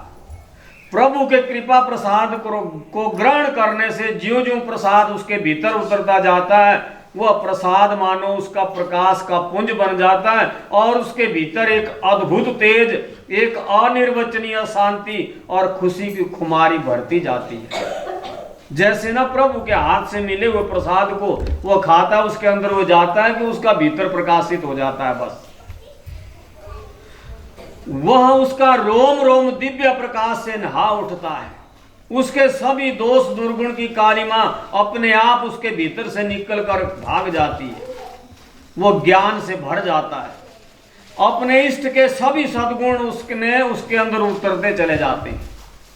प्रभु के कृपा प्रसाद को ग्रहण करने से ज्यों ज्यों प्रसाद उसके भीतर उतरता जाता है, वह प्रसाद मानो उसका प्रकाश का पुंज बन जाता है और उसके भीतर एक अद्भुत तेज, एक अनिर्वचनीय शांति और खुशी की खुमारी भरती जाती है। जैसे ना प्रभु के हाथ से मिले हुए प्रसाद को वह खाता, उसके अंदर वो जाता है कि उसका भीतर प्रकाशित हो जाता है। बस वह उसका रोम रोम दिव्य प्रकाश से नहा उठता है। उसके सभी दोष दुर्गुण की कालिमा अपने आप उसके भीतर से निकल कर भाग जाती है। वो ज्ञान से भर जाता है। अपने इष्ट के सभी सद्गुण उसके अंदर उतरते चले जाते हैं।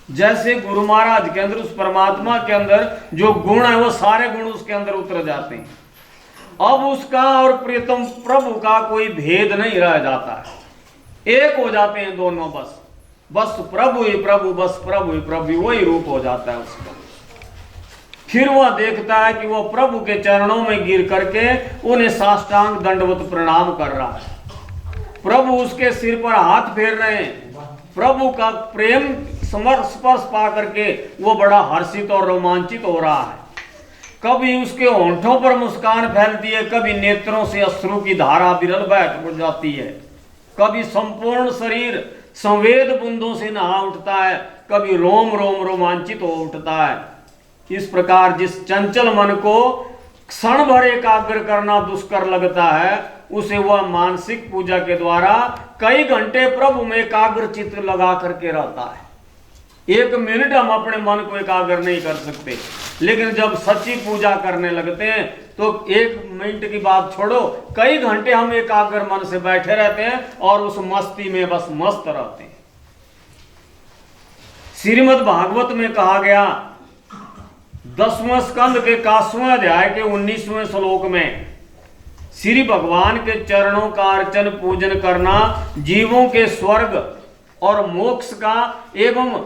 जैसे गुरु महाराज के अंदर, उस परमात्मा के अंदर जो गुण है वो सारे गुण उसके अंदर उतर जाते हैं। अब उसका और प्रियतम प्रभु का कोई भेद नहीं रह जाता है, एक हो जाते हैं दोनों। बस प्रभु ही प्रभु, बस प्रभु ही प्रभु, वही रूप हो जाता है उसका। फिर वह देखता है कि वह प्रभु के चरणों में गिर करके उन्हें साष्टांग दंडवत प्रणाम कर रहा है। प्रभु उसके सिर पर हाथ फेर रहे हैं। प्रभु का प्रेम स्पर्श पा करके वो बड़ा हर्षित और रोमांचित हो रहा है। कभी उसके होंठों पर मुस्कान फैलती है, कभी नेत्रों से अश्रु की धारा विरल बह जाती है, कभी संपूर्ण शरीर संवेद बूंदों से नहा उठता है, कभी रोम रोम रोमांचित हो उठता है। इस प्रकार जिस चंचल मन को क्षण भर एकाग्र करना दुष्कर लगता है, उसे वह मानसिक पूजा के द्वारा कई घंटे प्रभु में एकाग्र चित्त लगा करके रहता है। एक मिनट हम अपने मन को एकाग्र नहीं कर सकते, लेकिन जब सच्ची पूजा करने लगते हैं तो एक मिनट की बात छोड़ो, कई घंटे हम एकाग्र मन से बैठे रहते हैं और उस मस्ती में बस मस्त रहते हैं। श्रीमद् भागवत में कहा गया 10वें स्कंद के 81वें अध्याय के 19वें श्लोक में, श्री भगवान के चरणों का अर्चन पूजन करना जीवों के स्वर्ग और मोक्ष का एवं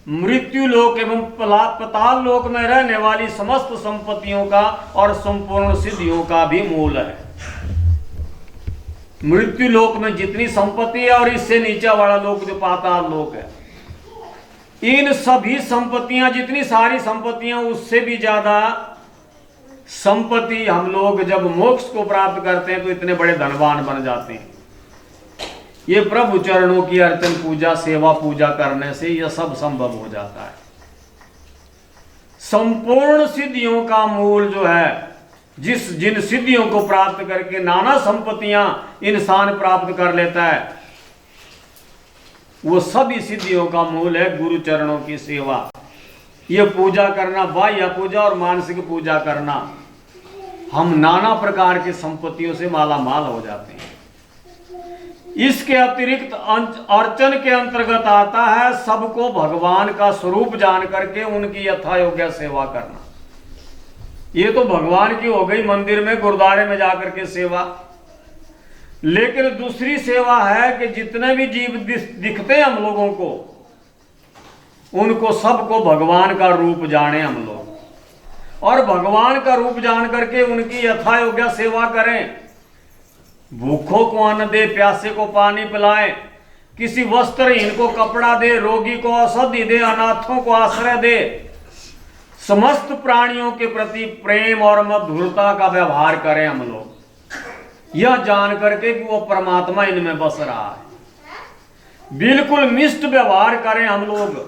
मृत्यु लोक एवं पताल लोक में रहने वाली समस्त संपत्तियों का और संपूर्ण सिद्धियों का भी मूल है। मृत्यु लोक में जितनी संपत्ति है और इससे नीचे वाला लोक जो पाताल लोक है, इन सभी संपत्तियां, जितनी सारी संपत्तियां, उससे भी ज्यादा संपत्ति हम लोग जब मोक्ष को प्राप्त करते हैं तो इतने बड़े धनवान बन जाते हैं। ये प्रभु चरणों की अर्चन पूजा, सेवा पूजा करने से यह सब संभव हो जाता है। संपूर्ण सिद्धियों का मूल जो है, जिन सिद्धियों को प्राप्त करके नाना संपत्तियां इंसान प्राप्त कर लेता है, वो सभी सिद्धियों का मूल है गुरु चरणों की सेवा। ये पूजा करना, बाह्य पूजा और मानसिक पूजा करना, हम नाना प्रकार की संपत्तियों से माला माल हो जाते हैं। इसके अतिरिक्त अर्चन के अंतर्गत आता है सबको भगवान का स्वरूप जान करके उनकी यथा योग्य सेवा करना। ये तो भगवान की हो गई मंदिर में, गुरुद्वारे में जाकर के सेवा। लेकिन दूसरी सेवा है कि जितने भी जीव दिखते हैं हम लोगों को, उनको सबको भगवान का रूप जाने हम लोग, और भगवान का रूप जान करके उनकी यथा योग्य सेवा करें। भूखों को अन्न दे, प्यासे को पानी पिलाए, किसी वस्त्रहीन को कपड़ा दे, रोगी को औषधि दे, अनाथों को आश्रय दे। समस्त प्राणियों के प्रति प्रेम और मधुरता का व्यवहार करें हम लोग, यह जान करके कि वो परमात्मा इनमें बस रहा है। बिल्कुल मिष्ट व्यवहार करें हम लोग,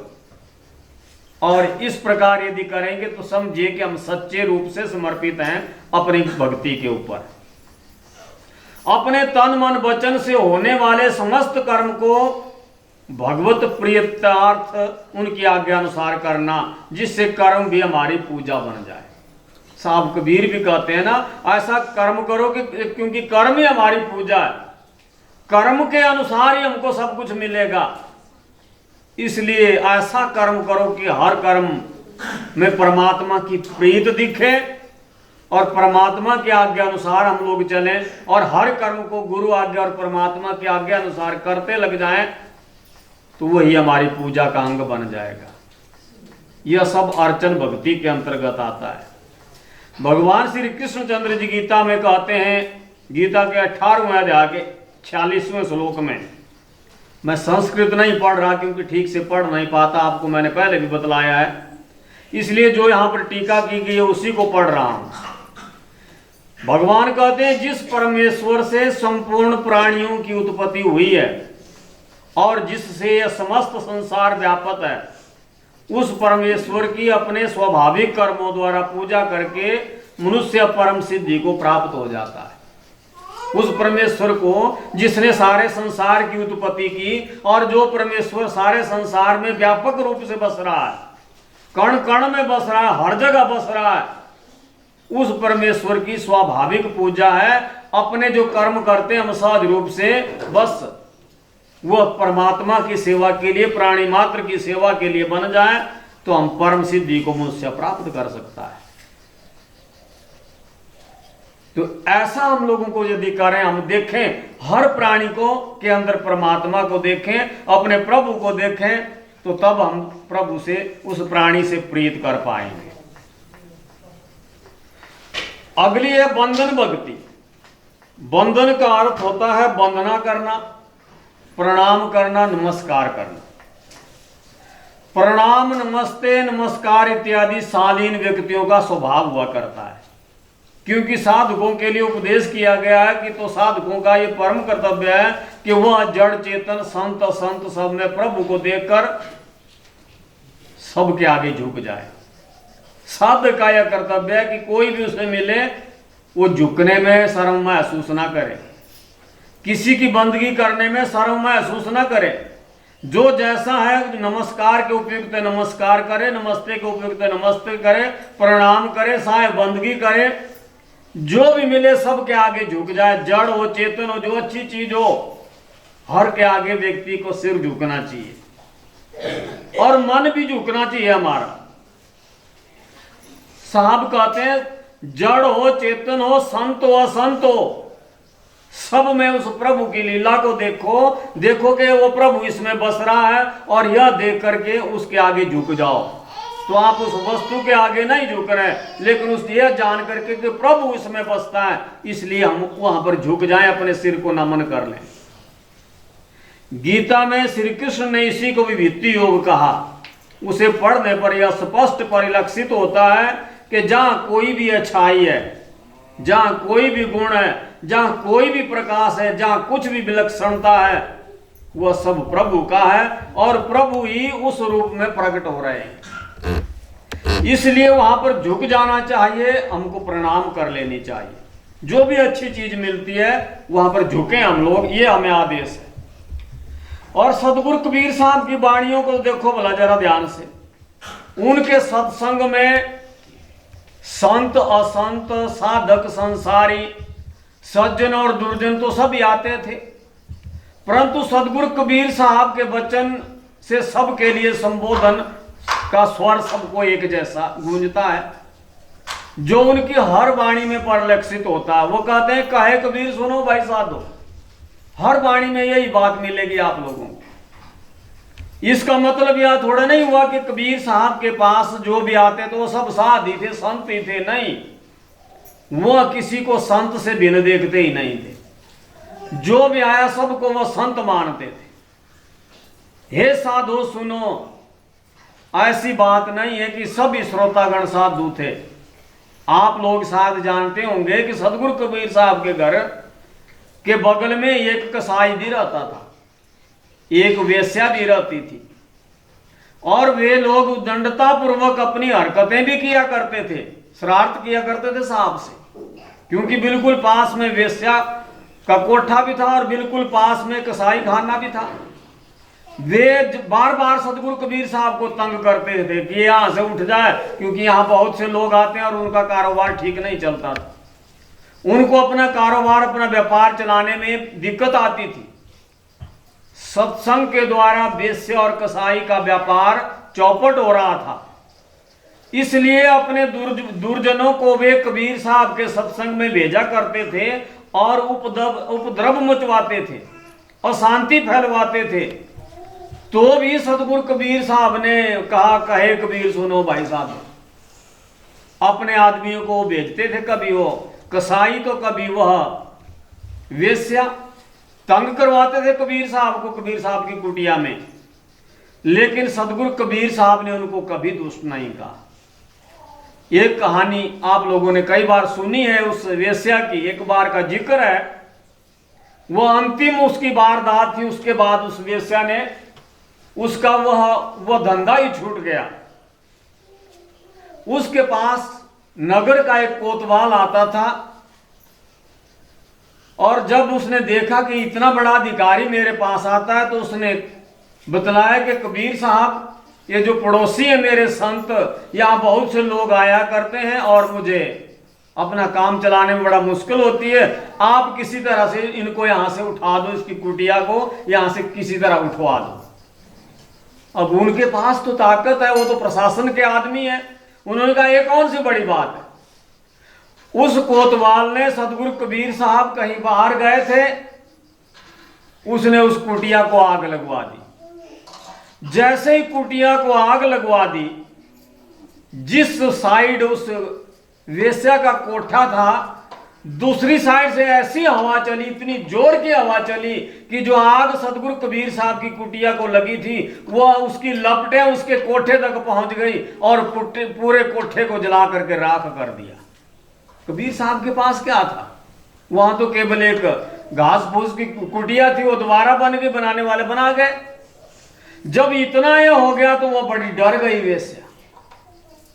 और इस प्रकार यदि करेंगे तो समझिए कि हम सच्चे रूप से समर्पित हैं अपनी भक्ति के ऊपर। अपने तन मन वचन से होने वाले समस्त कर्म को भगवत प्रियतार्थ उनकी आज्ञा अनुसार करना, जिससे कर्म भी हमारी पूजा बन जाए। साहब कबीर भी कहते हैं ना, ऐसा कर्म करो कि क्योंकि कर्म ही हमारी पूजा है, कर्म के अनुसार ही हमको सब कुछ मिलेगा। इसलिए ऐसा कर्म करो कि हर कर्म में परमात्मा की प्रीत दिखे और परमात्मा की आज्ञा अनुसार हम लोग चलें, और हर कर्म को गुरु आज्ञा और परमात्मा की आज्ञा अनुसार करते लग जाएं, तो वही हमारी पूजा का अंग बन जाएगा। यह सब अर्चन भक्ति के अंतर्गत आता है। भगवान श्री कृष्णचंद्र जी गीता में कहते हैं गीता के 18वें अध्याय के 46वें श्लोक में। मैं संस्कृत नहीं पढ़ रहा क्योंकि ठीक से पढ़ नहीं पाता, आपको मैंने पहले भी बतलाया है, इसलिए जो यहाँ पर टीका की गई है उसी को पढ़ रहा हूं। भगवान कहते हैं जिस परमेश्वर से संपूर्ण प्राणियों की उत्पत्ति हुई है और जिससे यह समस्त संसार व्यापक है, उस परमेश्वर की अपने स्वाभाविक कर्मों द्वारा पूजा करके मनुष्य परम सिद्धि को प्राप्त हो जाता है। उस परमेश्वर को जिसने सारे संसार की उत्पत्ति की और जो परमेश्वर सारे संसार में व्यापक रूप से बस रहा है, कण कण में बस रहा है, हर जगह बस रहा है, उस परमेश्वर की स्वाभाविक पूजा है। अपने जो कर्म करते हैं हम सहज रूप से, बस वह परमात्मा की सेवा के लिए, प्राणी मात्र की सेवा के लिए बन जाए तो हम परम सिद्धि को मनुष्य प्राप्त कर सकता है। तो ऐसा हम लोगों को यदि करें, हम देखें हर प्राणी को के अंदर परमात्मा को देखें, अपने प्रभु को देखें, तो तब हम प्रभु से, उस प्राणी से प्रीत कर पाएंगे। अगली है बंधन भक्ति। बंधन का अर्थ होता है वंदना करना, प्रणाम करना, नमस्कार करना। प्रणाम, नमस्ते, नमस्कार इत्यादि शालीन व्यक्तियों का स्वभाव हुआ करता है, क्योंकि साधकों के लिए उपदेश किया गया है कि तो साधकों का ये परम कर्तव्य है कि वह जड़ चेतन संत असंत सब में प्रभु को देखकर सबके आगे झुक जाए। साधक का यह कर्तव्य है कि कोई भी उसे मिले वो झुकने में शर्म महसूस ना करे, किसी की बंदगी करने में शर्म महसूस ना करे। जो जैसा है नमस्कार के उपयुक्त नमस्कार करे, नमस्ते के उपयुक्त नमस्ते करे, प्रणाम करे, साय बंदगी करे, जो भी मिले सबके आगे झुक जाए। जड़ हो चेतन हो, जो अच्छी चीज हो, हर के आगे व्यक्ति को सिर झुकना चाहिए और मन भी झुकना चाहिए हमारा। साहब कहते हैं जड़ हो चेतन हो, संत हो असंत हो, सब में उस प्रभु की लीला को देखो, देखो कि वो प्रभु इसमें बस रहा है और यह देख करके उसके आगे झुक जाओ। तो आप उस वस्तु के आगे नहीं झुक रहे, लेकिन उस यह जान करके कि प्रभु इसमें बसता है, इसलिए हम वहां पर झुक जाएं, अपने सिर को नमन कर लें। गीता में श्री कृष्ण ने इसी को विभूति योग कहा। उसे पढ़ने पर यह स्पष्ट परिलक्षित होता है कि जहां कोई भी अच्छाई है, जहां कोई भी गुण है, जहां कोई भी प्रकाश है, जहां कुछ भी विलक्षणता है, वह सब प्रभु का है और प्रभु ही उस रूप में प्रकट हो रहे हैं। इसलिए वहां पर झुक जाना चाहिए, हमको प्रणाम कर लेनी चाहिए। जो भी अच्छी चीज मिलती है वहां पर झुके हम लोग, ये हमें आदेश है। और सदगुरु कबीर साहब की वाणियों को देखो भला जरा ध्यान से। उनके सत्संग में संत असंत, साधक संसारी, सज्जन और दुर्जन तो सभी आते थे, परंतु सदगुरु कबीर साहब के वचन से सबके लिए संबोधन का स्वर सबको एक जैसा गूंजता है, जो उनकी हर वाणी में परिलक्षित होता है। वो कहते हैं कहे कबीर सुनो भाई साधो, हर वाणी में यही बात मिलेगी आप लोगों को। इसका मतलब यह थोड़ा नहीं हुआ कि कबीर साहब के पास जो भी आते तो वो सब साध ही थे, संत ही थे, नहीं, वह किसी को संत से भिन्न देखते ही नहीं थे। जो भी आया सबको वह संत मानते थे। हे साधु सुनो, ऐसी बात नहीं है कि सभी श्रोतागण साधु थे। आप लोग शायद जानते होंगे कि सदगुरु कबीर साहब के घर के बगल में एक कसाई भी रहता था, एक वेश्या भी रहती थी, और वे लोग उद्दंडता पूर्वक अपनी हरकतें भी किया करते थे, शरारत किया करते थे साहब से, क्योंकि बिल्कुल पास में वेश्या का कोठा भी था और बिल्कुल पास में कसाई खाना भी था। वे बार बार सदगुरु कबीर साहब को तंग करते थे कि यहां से उठ जाए, क्योंकि यहां बहुत से लोग आते हैं और उनका कारोबार ठीक नहीं चलता था। उनको अपना कारोबार, अपना व्यापार चलाने में दिक्कत आती थी। सत्संग के द्वारा वेश्या और कसाई का व्यापार चौपट हो रहा था, इसलिए अपने दुर्जनों को वे कबीर साहब के सत्संग में भेजा करते थे और उपद्रव मचवाते थे और शांति फैलवाते थे। तो भी सतगुरु कबीर साहब ने कहा कहे कबीर सुनो भाई साहब, अपने आदमियों को भेजते थे, कभी वो कसाई तो कभी वह वेश्या तंग करवाते थे कबीर साहब को कबीर साहब की कुटिया में, लेकिन सदगुरु कबीर साहब ने उनको कभी दुष्ट नहीं कहा। एक कहानी आप लोगों ने कई बार सुनी है उस वेश्या की, एक बार का जिक्र है। वो अंतिम उसकी वारदात थी, उसके बाद उस वेश्या ने उसका वह धंधा ही छूट गया। उसके पास नगर का एक कोतवाल आता था, और जब उसने देखा कि इतना बड़ा अधिकारी मेरे पास आता है, तो उसने बतलाया कि कबीर साहब, ये जो पड़ोसी है मेरे संत, यहाँ बहुत से लोग आया करते हैं और मुझे अपना काम चलाने में बड़ा मुश्किल होती है, आप किसी तरह से इनको यहाँ से उठा दो, इसकी कुटिया को यहाँ से किसी तरह उठवा दो। अब उनके पास तो ताकत है, वो तो प्रशासन के आदमी है। उन्होंने कहा ये कौन सी बड़ी बात है। उस कोतवाल ने, सदगुरु कबीर साहब कहीं बाहर गए थे, उसने उस कुटिया को आग लगवा दी। जैसे ही कुटिया को आग लगवा दी, जिस साइड उस वेश्या का कोठा था, दूसरी साइड से ऐसी हवा चली, इतनी जोर की हवा चली कि जो आग सदगुरु कबीर साहब की कुटिया को लगी थी, वह उसकी लपटें उसके कोठे तक पहुंच गई और पूरे कोठे को जला करके राख कर दिया। कबीर साहब के पास क्या था, वहां तो केवल एक घास फूस की कुटिया थी, वो दोबारा बन गई, बनाने वाले बना गए। जब इतना यह हो गया तो वह बड़ी डर गई वेश्या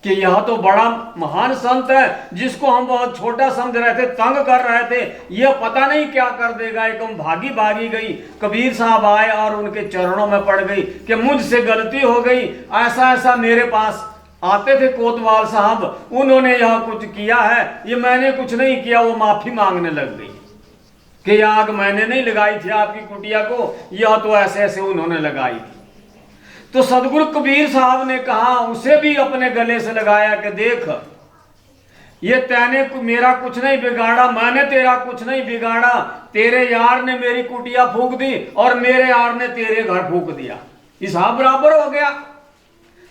कि यह तो बड़ा महान संत है, जिसको हम बहुत छोटा समझ रहे थे, तंग कर रहे थे, यह पता नहीं क्या कर देगा। एकदम भागी भागी गई, कबीर साहब आए और उनके चरणों में पड़ गई कि मुझसे गलती हो गई, ऐसा ऐसा मेरे पास आते थे कोतवाल साहब, उन्होंने यह कुछ किया है, ये मैंने कुछ नहीं किया। वो माफी मांगने लग गई कि आग मैंने नहीं लगाई थी आपकी कुटिया को, यह तो ऐसे ऐसे उन्होंने लगाई थी। तो सदगुरु कबीर साहब ने कहा, उसे भी अपने गले से लगाया कि देख, ये तैने मेरा कुछ नहीं बिगाड़ा, मैंने तेरा कुछ नहीं बिगाड़ा, तेरे यार ने मेरी कुटिया फूंक दी और मेरे यार ने तेरे घर फूंक दिया, हिसाब बराबर हो गया।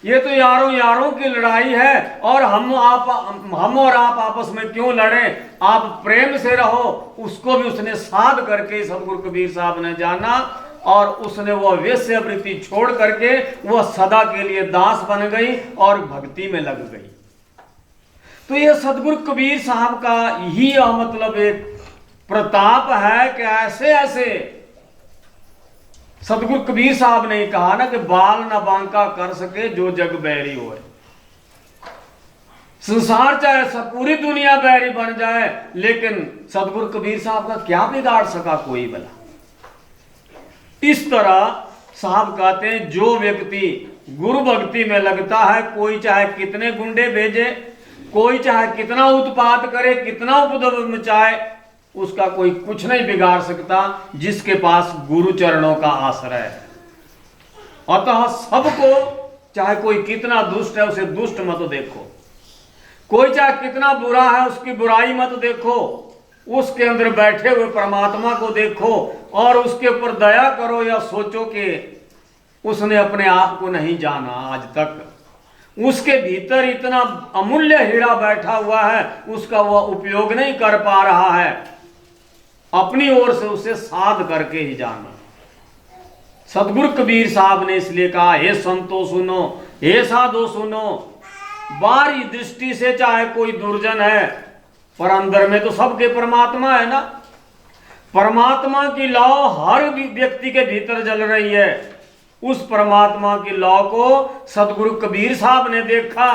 ये तो यारों यारों की लड़ाई है, और हम और आप आपस में क्यों लड़े, आप प्रेम से रहो। उसको भी उसने साध करके सदगुरु कबीर साहब ने जाना, और उसने वह वेश्यावृत्ति छोड़ करके वह सदा के लिए दास बन गई और भक्ति में लग गई। तो यह सदगुरु कबीर साहब का ही मतलब एक प्रताप है कि ऐसे ऐसे सदगुरु कबीर साहब ने कहा ना कि बाल न बांका कर सके जो जग बैरी होए। संसार चाहे सब पूरी दुनिया बैरी बन जाए, लेकिन सदगुरु कबीर साहब का क्या बिगाड़ सका कोई भला। इस तरह साहब कहते हैं, जो व्यक्ति गुरु भक्ति में लगता है, कोई चाहे कितने गुंडे भेजे, कोई चाहे कितना उत्पात करे, कितना उपद्रव मचाए, उसका कोई कुछ नहीं बिगाड़ सकता, जिसके पास गुरु चरणों का आश्रय है। अतः सबको, चाहे कोई कितना दुष्ट है उसे दुष्ट मत देखो, कोई चाहे कितना बुरा है उसकी बुराई मत देखो, उसके अंदर बैठे हुए परमात्मा को देखो और उसके ऊपर दया करो, या सोचो कि उसने अपने आप को नहीं जाना आज तक, उसके भीतर इतना अमूल्य हीरा बैठा हुआ है, उसका वह उपयोग नहीं कर पा रहा है, अपनी ओर से उसे साध करके ही जाना। सदगुरु कबीर साहब ने इसलिए कहा, हे संतो सुनो, हे साधो सुनो, बाहरी दृष्टि से चाहे कोई दुर्जन है, पर अंदर में तो सबके परमात्मा है ना। परमात्मा की लौ हर व्यक्ति के भीतर जल रही है। उस परमात्मा की लौ को सदगुरु कबीर साहब ने देखा,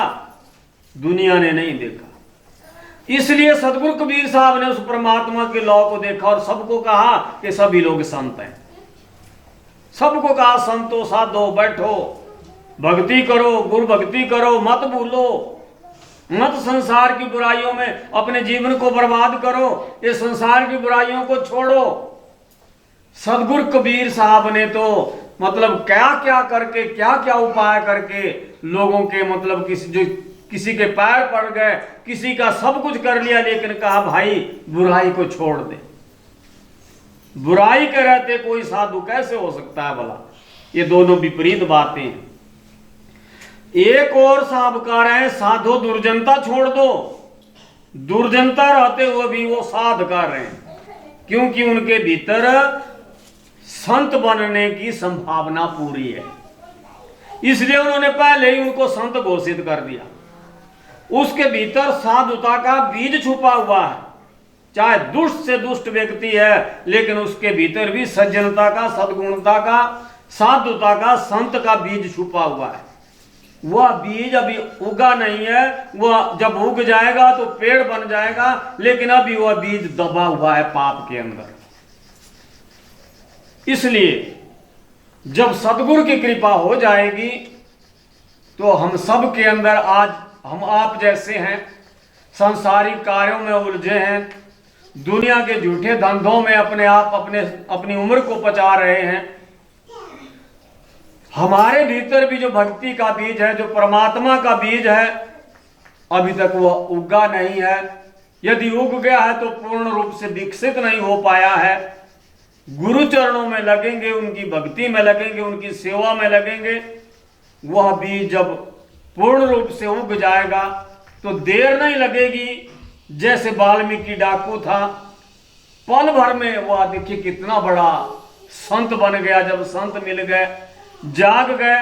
दुनिया ने नहीं देखा। इसलिए सदगुरु कबीर साहब ने उस परमात्मा की लौ को देखा और सबको कहा कि सभी लोग संत हैं। सबको कहा, संतो साधो, बैठो, भक्ति करो, गुरु भक्ति करो, मत भूलो, मत संसार की बुराइयों में अपने जीवन को बर्बाद करो, ये संसार की बुराइयों को छोड़ो। सदगुरु कबीर साहब ने तो मतलब क्या क्या करके, क्या क्या उपाय करके लोगों के मतलब किसी के पैर पड़ गए, किसी का सब कुछ कर लिया, लेकिन कहा भाई बुराई को छोड़ दे। बुराई के रहते कोई साधु कैसे हो सकता है भला। ये दोनों विपरीत बातें हैं। एक और साहब कह रहे हैं, साधो दुर्जनता छोड़ दो, दुर्जनता रहते हुए भी वो साध कर रहे हैं। क्योंकि उनके भीतर संत बनने की संभावना पूरी है। इसलिए उन्होंने पहले ही उनको संत घोषित कर दिया। उसके भीतर साधुता का बीज छुपा हुआ है। चाहे दुष्ट से दुष्ट व्यक्ति है, लेकिन उसके भीतर भी सज्जनता का, सद्गुणता का, साधुता का, संत का बीज छुपा हुआ है। वह बीज अभी उगा नहीं है। वह जब उग जाएगा तो पेड़ बन जाएगा, लेकिन अभी वह बीज दबा हुआ है पाप के अंदर। इसलिए जब सदगुरु की कृपा हो जाएगी तो हम सब के अंदर, आज हम आप जैसे हैं, सांसारिक कार्यों में उलझे हैं, दुनिया के झूठे धंधों में अपनी उम्र को पचा रहे हैं, हमारे भीतर भी जो भक्ति का बीज है, जो परमात्मा का बीज है, अभी तक वह उगा नहीं है। यदि उग गया है तो पूर्ण रूप से विकसित नहीं हो पाया है। गुरु चरणों में लगेंगे, उनकी भक्ति में लगेंगे, उनकी सेवा में लगेंगे, वह बीज जब पूर्ण रूप से उग जाएगा तो देर नहीं लगेगी। जैसे वाल्मीकि डाकू था, पल भर में वह देखिए कितना बड़ा संत बन गया। जब संत मिल गए, जाग गए,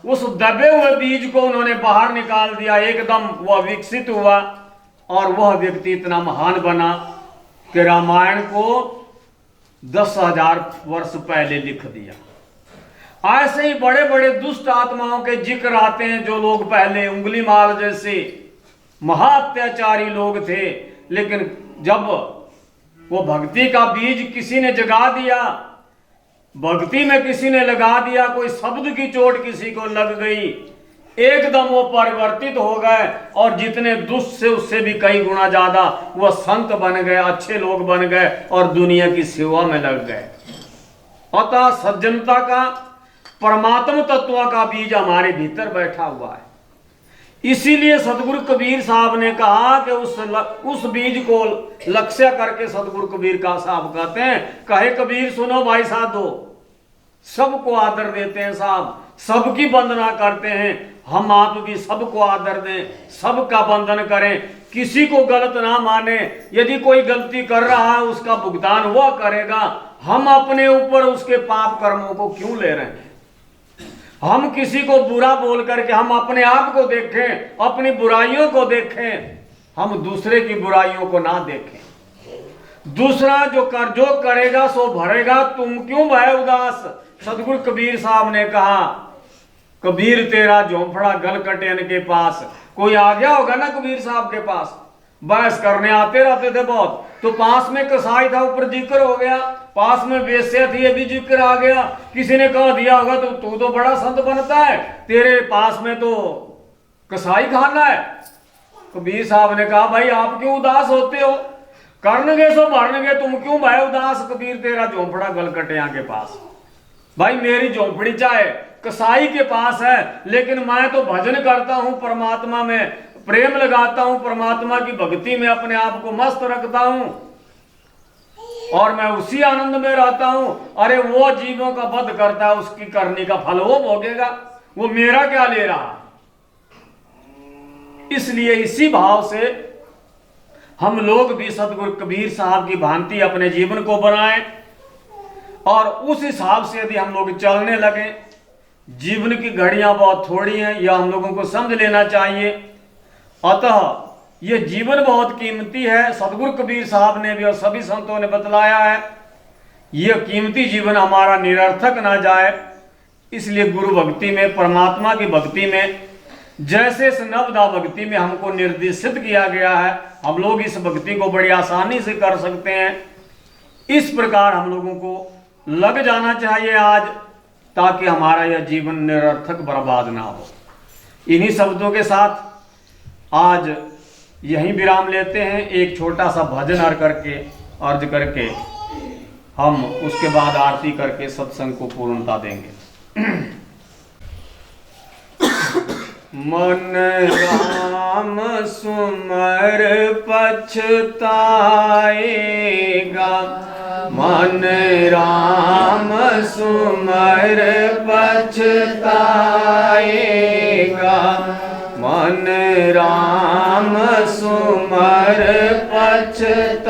उस दबे हुए बीज को उन्होंने बाहर निकाल दिया, एकदम वह विकसित हुआ और वह व्यक्ति इतना महान बना कि रामायण को 10,000 वर्ष पहले लिख दिया। ऐसे ही बड़े बड़े दुष्ट आत्माओं के जिक्र आते हैं, जो लोग पहले उंगलीमाल जैसे महाअत्याचारी लोग थे, लेकिन जब वो भक्ति का बीज किसी ने जगा दिया, भक्ति में किसी ने लगा दिया, कोई शब्द की चोट किसी को लग गई, एकदम वो परिवर्तित हो गए और जितने दुष्ट से उससे भी कई गुना ज्यादा वो संत बन गए, अच्छे लोग बन गए और दुनिया की सेवा में लग गए। अतः सज्जनता का, परमात्म तत्व का बीज हमारे भीतर बैठा हुआ है। इसीलिए सतगुरु कबीर साहब ने कहा कि उस बीज को लक्ष्य करके सतगुरु कबीर का साहब कहते हैं, कहे कबीर सुनो भाई साधो, सबको आदर देते हैं साहब, सबकी वंदना करते हैं, हम आप भी सबको आदर दें, सबका वंदन करें, किसी को गलत ना माने। यदि कोई गलती कर रहा है उसका भुगतान वह करेगा, हम अपने ऊपर उसके पाप कर्मों को क्यों ले रहे हैं। हम किसी को बुरा बोल करके हम अपने आप को देखें, अपनी बुराइयों को देखें, हम दूसरे की बुराइयों को ना देखें। दूसरा जो करेगा सो भरेगा, तुम क्यों भय उदास। सतगुरु कबीर साहब ने कहा, कबीर तेरा झोंपड़ा गल कटेन के पास। कोई आ गया होगा ना कबीर साहब के पास, बहस करने आते रहते थे बहुत, तो पास में कसाई था, ऊपर जिक्र हो गया, पास में वेश्या थी, ये भी जिक्र आ गया, किसी ने कह दिया होगा तो तू तो बड़ा संत बनता है, तेरे पास में तो कसाई खाना है। कबीर साहब ने कहा, भाई आप क्यों उदास होते हो, करनगे सो भरनगे, तुम क्यों भाई उदास। कबीर तेरा झोंपड़ा गल कटिया के पास। भाई मेरी झोंपड़ी चाहे कसाई के पास है, लेकिन मैं तो भजन करता हूं, परमात्मा में प्रेम लगाता हूं, परमात्मा की भक्ति में अपने आप को मस्त रखता हूं और मैं उसी आनंद में रहता हूं। अरे वो जीवों का वध करता है, उसकी करने का फल वो भोगेगा, वो मेरा क्या ले रहा। इसलिए इसी भाव से हम लोग भी सतगुरु कबीर साहब की भांति अपने जीवन को बनाएं और उस हिसाब से यदि हम लोग चलने लगे। जीवन की घड़ियां बहुत थोड़ी हैं, यह हम लोगों को समझ लेना चाहिए। अतः यह जीवन बहुत कीमती है। सतगुरु कबीर साहब ने भी और सभी संतों ने बतलाया है, यह कीमती जीवन हमारा निरर्थक ना जाए। इसलिए गुरु भक्ति में, परमात्मा की भक्ति में, जैसे इस नवदा भक्ति में हमको निर्देशित किया गया है, हम लोग इस भक्ति को बड़ी आसानी से कर सकते हैं। इस प्रकार हम लोगों को लग जाना चाहिए आज, ताकि हमारा यह जीवन निरर्थक बर्बाद ना हो। इन्हीं शब्दों के साथ आज यहीं विराम लेते हैं। एक छोटा सा भजन अर्ज करके हम उसके बाद आरती करके सत्संग को पूर्णता देंगे। मन राम सुमर पछताएगा, मन राम सुमर पछताएगा, मन राम सुमर पछताएगा।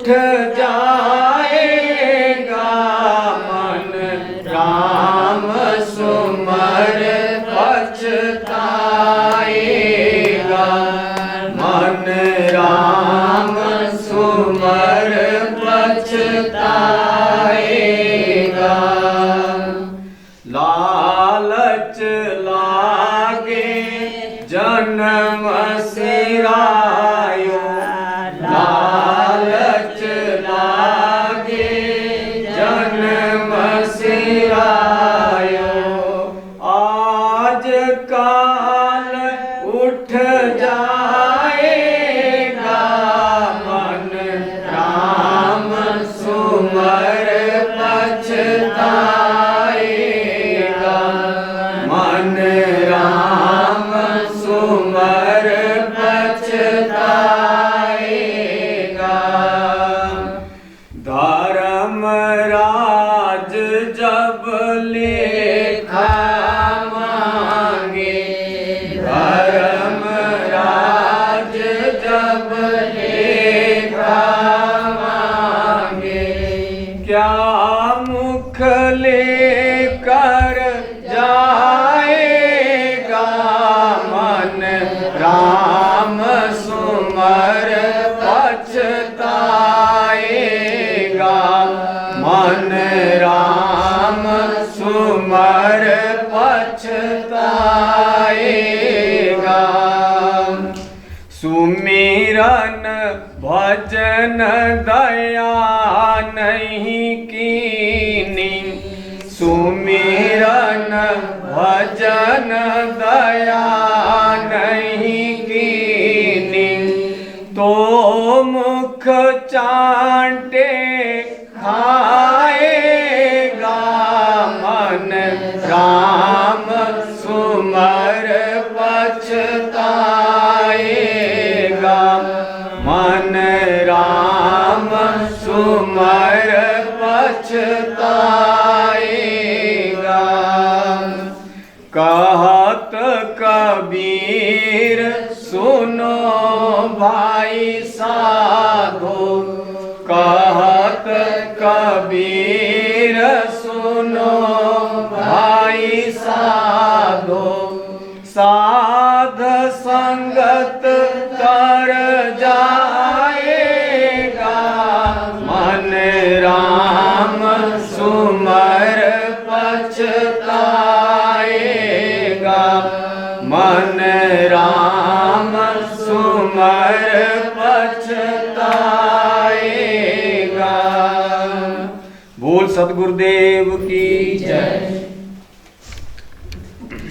उठ जाएगा, मन राम सुमर पछताएगा, मन राम सुमर पछताएगा। लालच लागे जन्म सिरायो, लालच लागे जन्म सिरायो, आज काल उठ जाएगा, मन राम सुमर पछताएगा, मन राम सुमर पछताएगा। धर्मराज जब लेखा मांगे, धर्मराज जब लेखा मांगे, क्या मुख लेकर जाएगा, मन राम सुमर पछताएगा, मन राम सुमर पछताएगा। सुमिरन भजन दया नहीं कीनी, सुमिरन भजन दया नहीं कीनी, तो मुख चाटे खाएगा, मन राम सुमर पछताएगा, मन राम सुमर पछताएगा। कहत कबीर सुनो भाई साधो, कहत कबीर सुनो भाई साधो, साध संगत कर जाएगा, मन राम सुमर पछताएगा, मन राम सुमर पछताएगा। बोल सतगुरुदेव की जय।